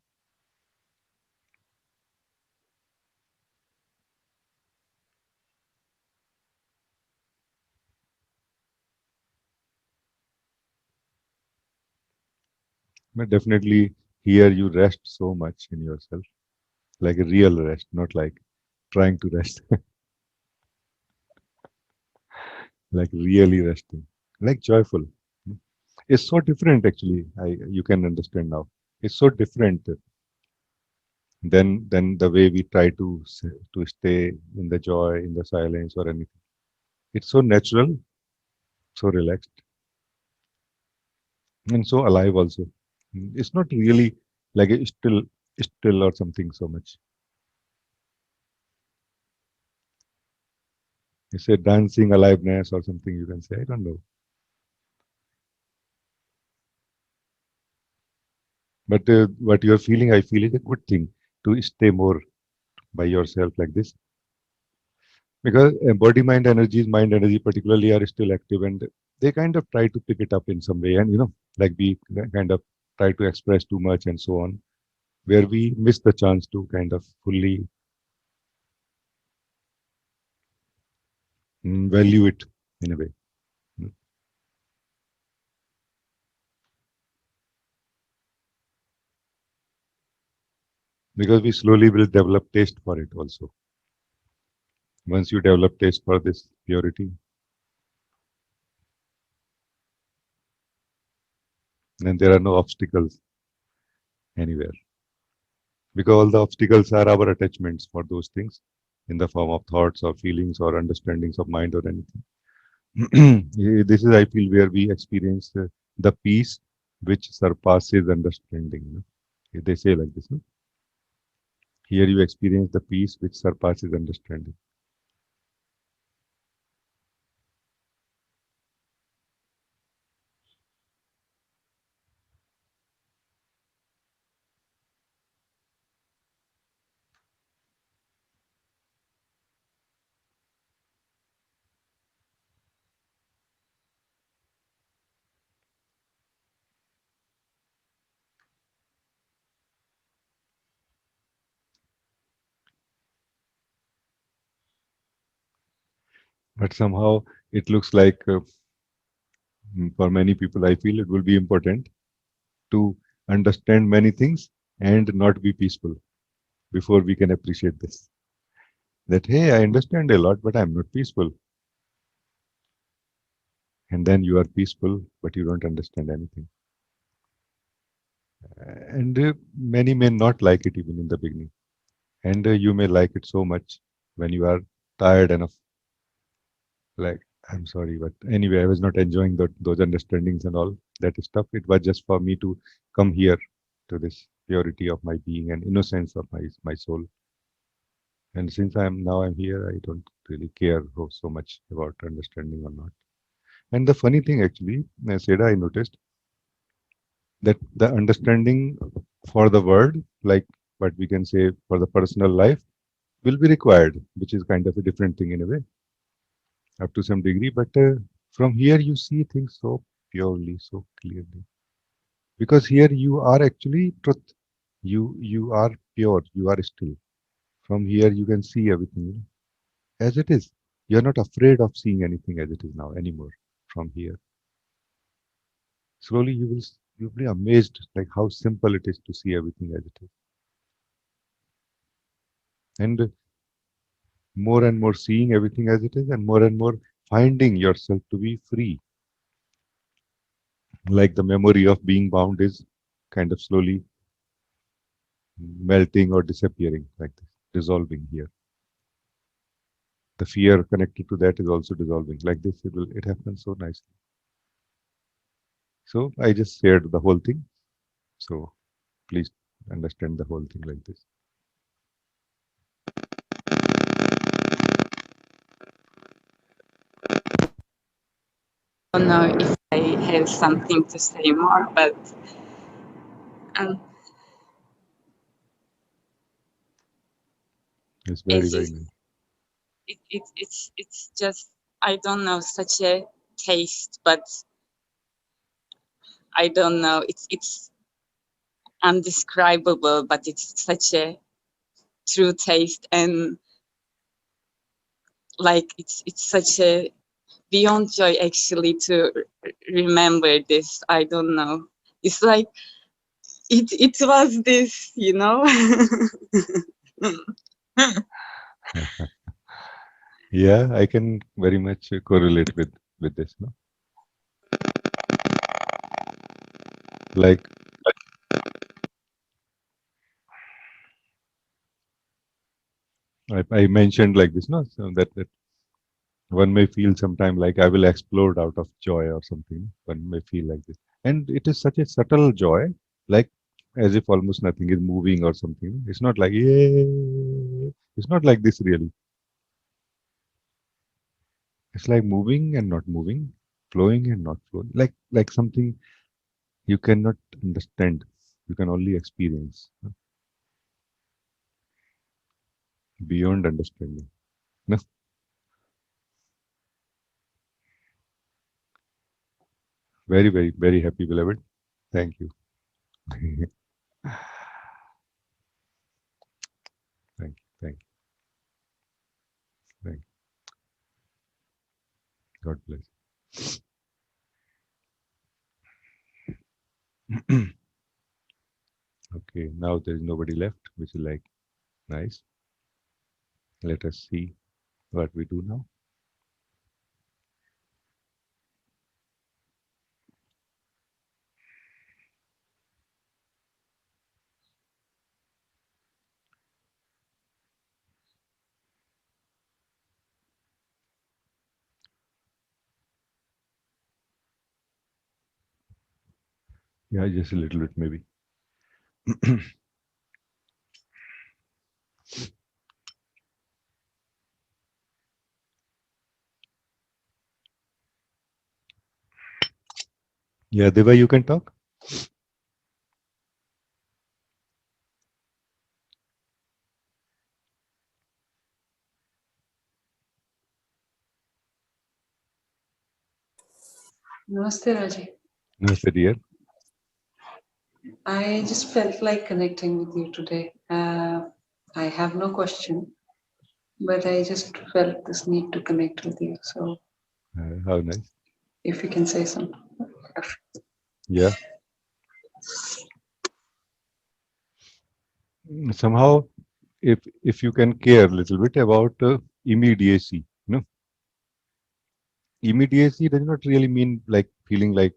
But definitely here you rest so much in yourself, like a real rest, not like trying to rest, like really resting, like joyful. It's so different actually. You can understand now. It's so different than the way we try to stay in the joy, in the silence or anything. It's so natural, so relaxed, and so alive also. It's not really like a still or something so much. It's a dancing aliveness or something you can say. I don't know. But what you're feeling, I feel is a good thing to stay more by yourself like this. Because body mind energy particularly are still active, and they kind of try to pick it up in some way, and like we kind of try to express too much and so on, where we miss the chance to kind of fully value it in a way. Mm. Because we slowly will develop taste for it also. Once you develop taste for this purity, then there are no obstacles anywhere. Because all the obstacles are our attachments for those things in the form of thoughts or feelings or understandings of mind or anything. This is, I feel, where we experience the peace which surpasses understanding. They say like this. No? Here you experience the peace which surpasses understanding. But somehow it looks like for many people, I feel it will be important to understand many things and not be peaceful before we can appreciate this. That, hey, I understand a lot, but I'm not peaceful. And then you are peaceful, but you don't understand anything. And many may not like it even in the beginning. And you may like it so much when you are tired enough. Like, I'm sorry, but anyway, I was not enjoying those understandings and all that stuff. It was just for me to come here to this purity of my being and innocence of my soul. And since I'm here, I don't really care so much about understanding or not. And the funny thing, actually, Seda, I noticed that the understanding for the world, like what we can say for the personal life, will be required, which is kind of a different thing in a way, up to some degree. But from here, you see things so purely, so clearly, because here you are actually truth. You are pure. You are still. From here, you can see everything as it is. You're not afraid of seeing anything as it is now anymore. From here, slowly you'll be amazed like how simple it is to see everything as it is, and more seeing everything as it is, and more finding yourself to be free. Like the memory of being bound is kind of slowly melting or disappearing, like this, dissolving here. The fear connected to that is also dissolving. Like this, it happens so nicely. So I just shared the whole thing. So please understand the whole thing like this. I don't know if I have something to say more, but um, It's very, it's very just, nice. it's just, I don't know, such a taste, but I don't know, it's undescribable, but it's such a true taste, and like it's such a beyond joy actually to remember this. I don't know, it's like it was this, you know. Yeah, I can very much correlate with this. No, like I mentioned like this. No, so that one may feel sometime like I will explode out of joy or something. One may feel like this, and it is such a subtle joy, like as if almost nothing is moving or something. It's not like yeah, it's not like this really. It's like moving and not moving, flowing and not flowing, like something you cannot understand. You can only experience beyond understanding. No, very, very, very happy, beloved. Thank you. Thank you. Thank you. Thank you. God bless. Okay, now there is nobody left, which is like nice. Let us see what we do now. Yeah, just a little bit maybe. Yeah, Deva, you can talk. Namaste, Raji. Namaste, dear. I just felt like connecting with you today. I have no question, but I just felt this need to connect with you. So, How nice. if you can say something. Yeah. Somehow, if you can care a little bit about immediacy, no, immediacy does not really mean like feeling like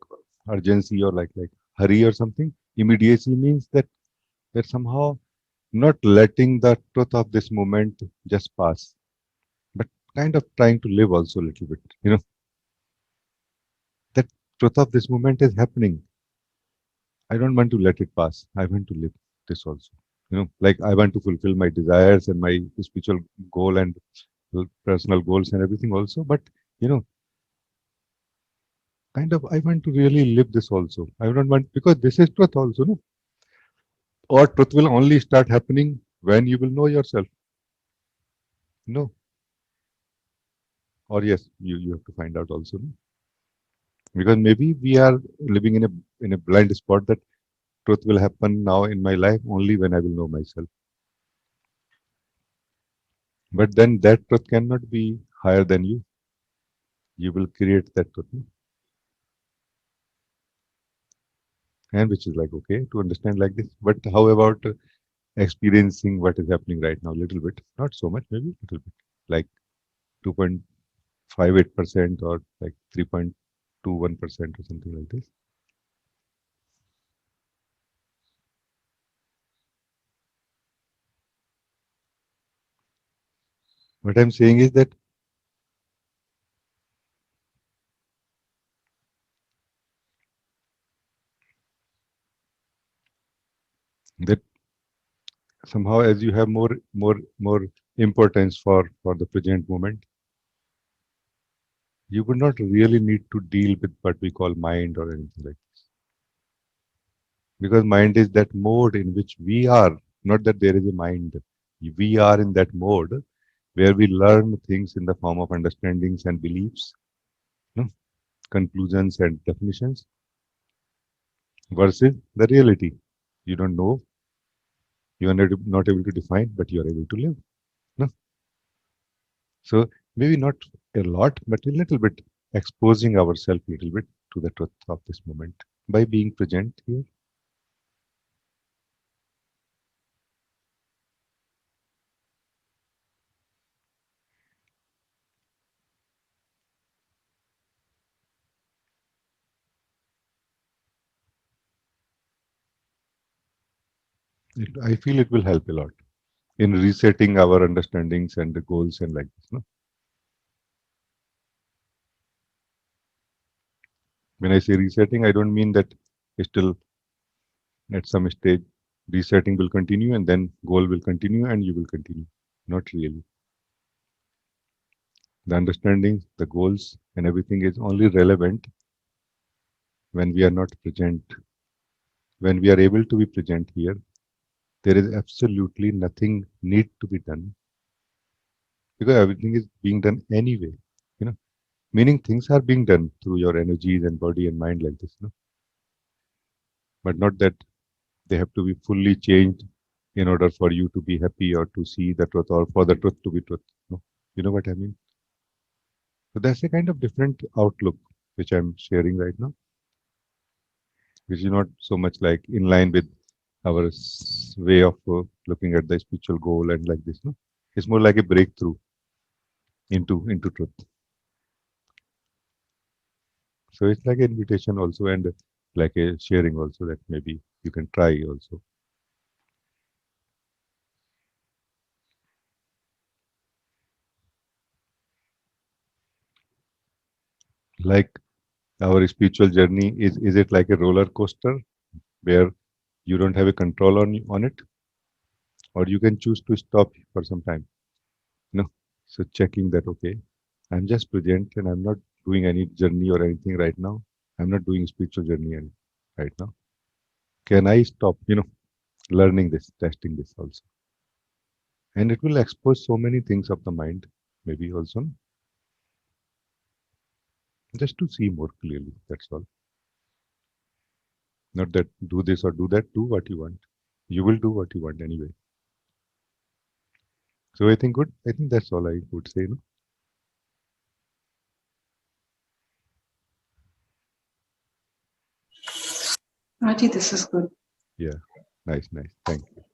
urgency or like hurry or something. Immediacy means that somehow not letting the truth of this moment just pass, but kind of trying to live also a little bit, truth of this moment is happening. I don't want to let it pass. I want to live this also. Like I want to fulfill my desires and my spiritual goal and personal goals and everything also. But, kind of, I want to really live this also. I don't want, because this is truth also, no? Or truth will only start happening when you will know yourself. No. Or yes, you have to find out also, no? Because maybe we are living in a blind spot that truth will happen now in my life only when I will know myself. But then that truth cannot be higher than you. You will create that truth. No? And which is like, okay, to understand like this. But how about experiencing what is happening right now? A little bit, not so much, maybe a little bit, like 2.58% or like 3.21% or something like this. What I'm saying is that somehow as you have more importance for the present moment, you would not really need to deal with what we call mind or anything like this. Because mind is that mode in which we are, not that there is a mind. We are in that mode where we learn things in the form of understandings and beliefs, conclusions and definitions, versus the reality. You don't know, you are not able to define, but you are able to live. No? So maybe not a lot, but a little bit, exposing ourselves a little bit to the truth of this moment by being present here. I feel it will help a lot in resetting our understandings and the goals and like this. No? When I say resetting, I don't mean that still at some stage resetting will continue and then goal will continue and you will continue. Not really. The understanding, the goals and everything is only relevant when we are not present. When we are able to be present here, there is absolutely nothing need to be done because everything is being done anyway. Meaning things are being done through your energies and body and mind like this. But not that they have to be fully changed in order for you to be happy or to see the truth or for the truth to be truth. No? You know what I mean? So that's a kind of different outlook which I'm sharing right now, which is not so much like in line with our way of looking at the spiritual goal and like this. No, it's more like a breakthrough into truth. So it's like an invitation also and like a sharing also that maybe you can try also. Like our spiritual journey, is it like a roller coaster where you don't have a control on it, or you can choose to stop for some time. So checking that, okay, I'm just present and I'm not doing any journey or anything right now. I'm not doing spiritual journey right now. Can I stop, learning this, testing this also? And it will expose so many things of the mind, maybe also, just to see more clearly. That's all. Not that do this or do that, do what you want. You will do what you want anyway. So I think good. I think that's all I would say. No? Raji, this is good. Yeah, nice. Thank you.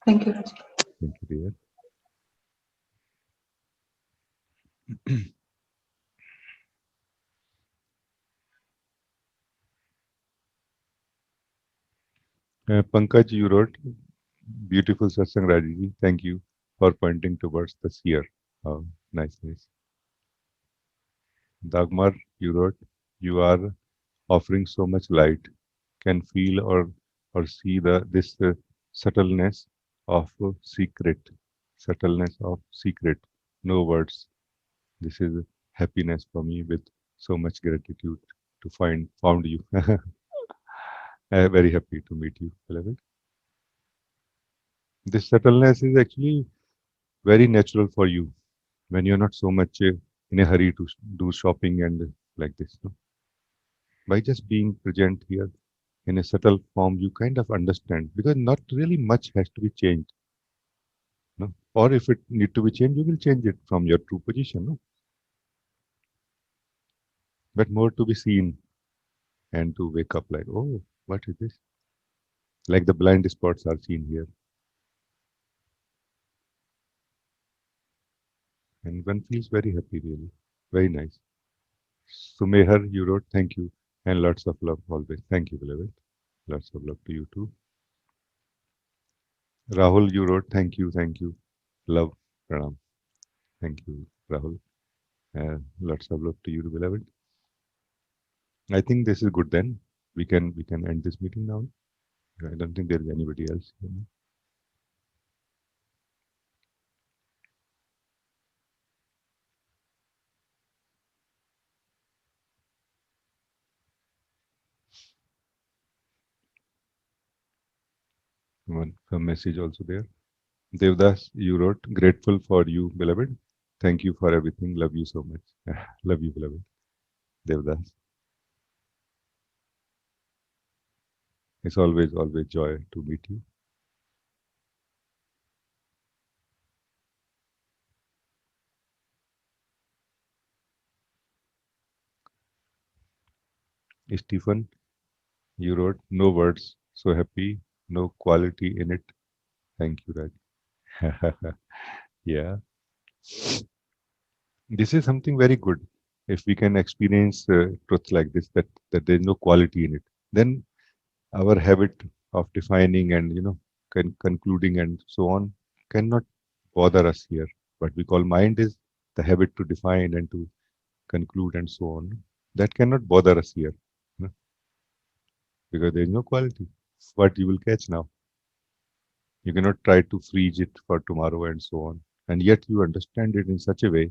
Thank you, Raji. Thank you, dear. Pankaj, you wrote, beautiful satsang, Raji. Thank you for pointing towards the seer. Oh, nice. Dagmar, you wrote, you are offering so much light, can feel or see this subtleness of secret. No words. This is happiness for me with so much gratitude to found you. I'm very happy to meet you, beloved. This subtleness is actually very natural for you when you're not so much in a hurry to do shopping and like this. No? By just being present here in a subtle form, you kind of understand because not really much has to be changed. No? Or if it need to be changed, you will change it from your true position. No? But more to be seen and to wake up like, oh, what is this? Like the blind spots are seen here. And one feels very happy, really. Very nice. Sumehar, you wrote, thank you. And lots of love always. Thank you, beloved. Lots of love to you too. Rahul, you wrote, thank you, thank you. Love, pranam. Thank you, Rahul. Lots of love to you, beloved. I think this is good then. We can end this meeting now. I don't think there is anybody else. One message also there. Devdas, you wrote, grateful for you, beloved. Thank you for everything. Love you so much. Love you, beloved. Devdas. It's always joy to meet you. Stephen, you wrote, no words, so happy, no quality in it. Thank you, Raj. Yeah. This is something very good. If we can experience truths like this, that there is no quality in it, then our habit of defining and concluding and so on cannot bother us here. What we call mind is the habit to define and to conclude and so on. That cannot bother us here, because there is no quality. What you will catch now. You cannot try to freeze it for tomorrow and so on. And yet you understand it in such a way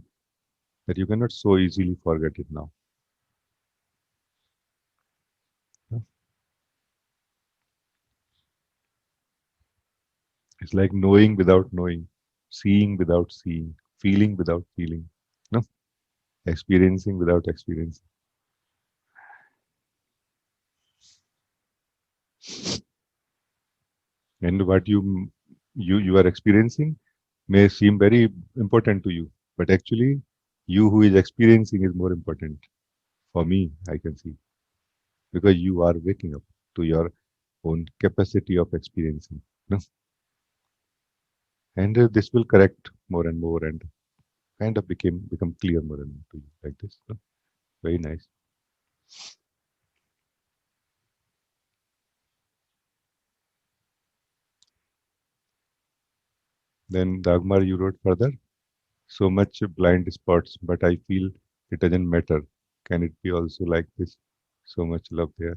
that you cannot so easily forget it now. It's like knowing without knowing, seeing without seeing, feeling without feeling, no? Experiencing without experiencing. And what you are experiencing may seem very important to you, but actually you who is experiencing is more important. For me, I can see, because you are waking up to your own capacity of experiencing. No? And this will correct more and more and kind of become clear more and more to you like this. No? Very nice. Then Dagmar, you wrote further, so much blind spots, but I feel it doesn't matter. Can it be also like this? So much love there.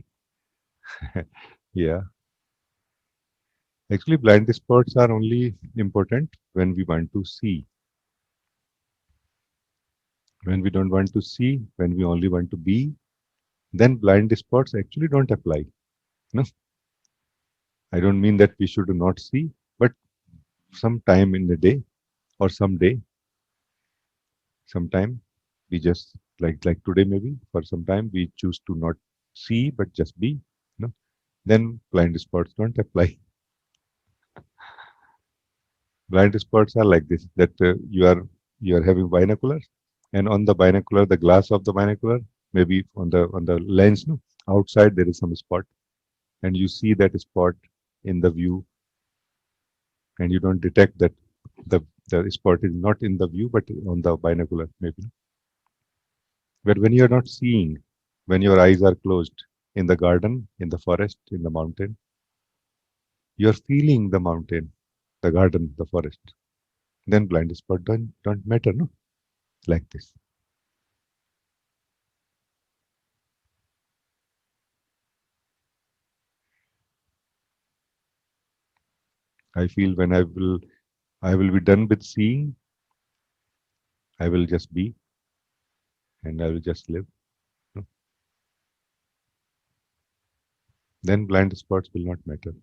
Yeah. Actually, blind spots are only important when we want to see. When we don't want to see, when we only want to be, then blind spots actually don't apply. No, I don't mean that we should not see, but sometime in the day or someday, sometime we just like today maybe for some time we choose to not see but just be. No, then blind spots don't apply. Blind spots are like this: that you are having binoculars, and on the binocular, the glass of the binocular, maybe on the lens, no, outside there is some spot, and you see that spot in the view, and you don't detect that the spot is not in the view but on the binocular maybe. But when you are not seeing, when your eyes are closed in the garden, in the forest, in the mountain, you are feeling the mountain, the garden, the forest. Then blind spot don't matter, no? Like this. I feel when I will be done with seeing, I will just be, and I will just live. No? Then blind spots will not matter.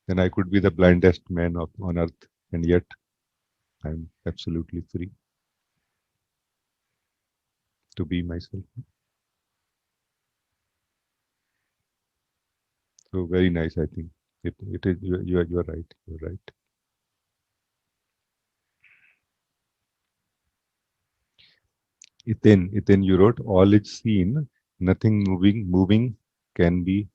Then I could be the blindest man on earth, and yet I'm absolutely free to be myself. So very nice, I think. It is you are right. You're right. Ethan, you wrote, all is seen, nothing moving can be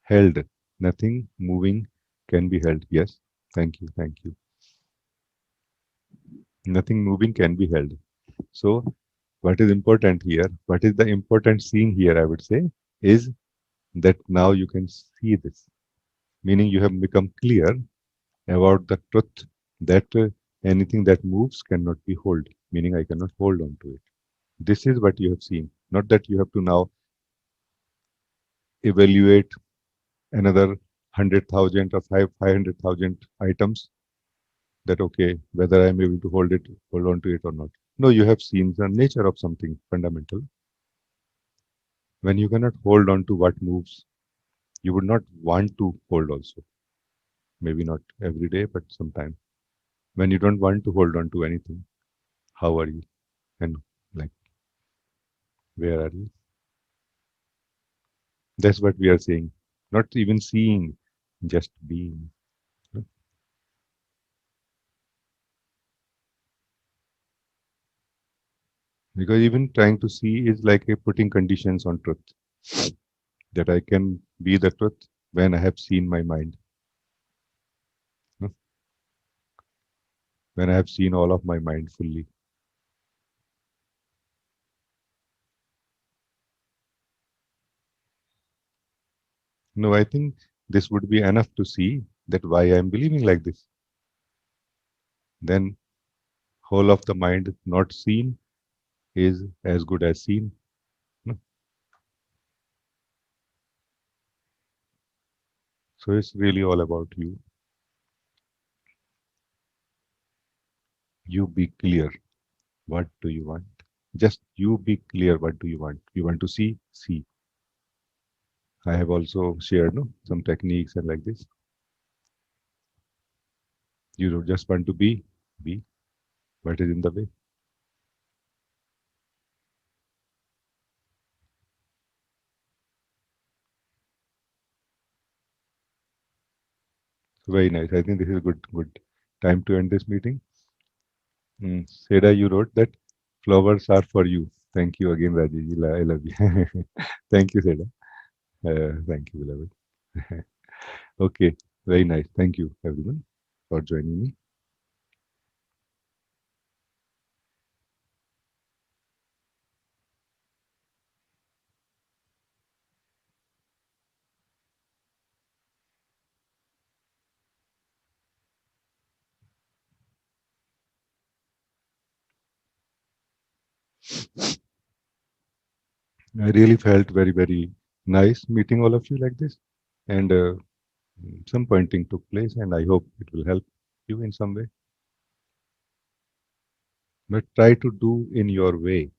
held. Nothing moving can be held. Yes, thank you. Nothing moving can be held. So what is important here, what is the important seeing here, I would say, is that now you can see this. Meaning you have become clear about the truth that anything that moves cannot be held. Meaning I cannot hold on to it. This is what you have seen. Not that you have to now evaluate another 100,000 or 500,000 items, that okay, whether I'm able to hold on to it or not. No, you have seen the nature of something fundamental. When you cannot hold on to what moves, you would not want to hold also. Maybe not every day, but sometime. When you don't want to hold on to anything, how are you? And like, where are you? That's what we are saying. Not even seeing, just being. Because even trying to see is like a putting conditions on truth. That I can be the truth when I have seen my mind. When I have seen all of my mind fully. No, I think this would be enough to see that why I am believing like this. Then whole of the mind not seen is as good as seen. No? So it's really all about you. You be clear. What do you want? Just you be clear. What do you want? You want to see? See. I have also shared some techniques and like this. You don't just want to be. Be. What is in the way? Very nice. I think this is a good time to end this meeting. Seda, you wrote that flowers are for you. Thank you again, Rajesh. I love you. Thank you, Seda. Thank you, beloved. Okay, very nice. Thank you, everyone, for joining me. I really felt very nice meeting all of you like this, and some pointing took place, and I hope it will help you in some way. But try to do in your way.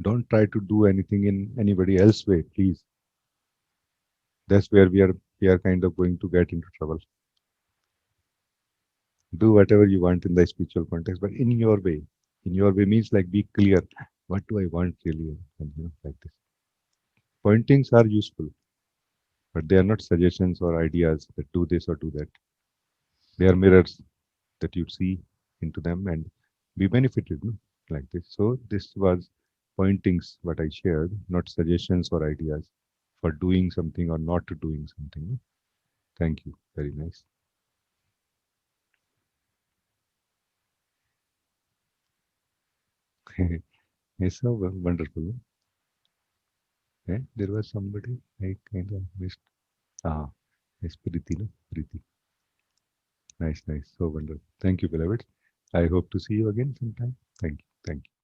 Don't try to do anything in anybody else's way, please. That's where we are kind of going to get into trouble. Do whatever you want in the spiritual context, but in your way. In your way means like be clear. What do I want really? And like this. Pointings are useful, but they are not suggestions or ideas that do this or do that. They are mirrors that you see into them and be benefited like this. So this was pointings what I shared, not suggestions or ideas for doing something or not doing something. Thank you. Very nice. It's so wonderful. There was somebody I kind of missed. It's Preeti, no? Preeti. Nice. So wonderful. Thank you, beloved. I hope to see you again sometime. Thank you.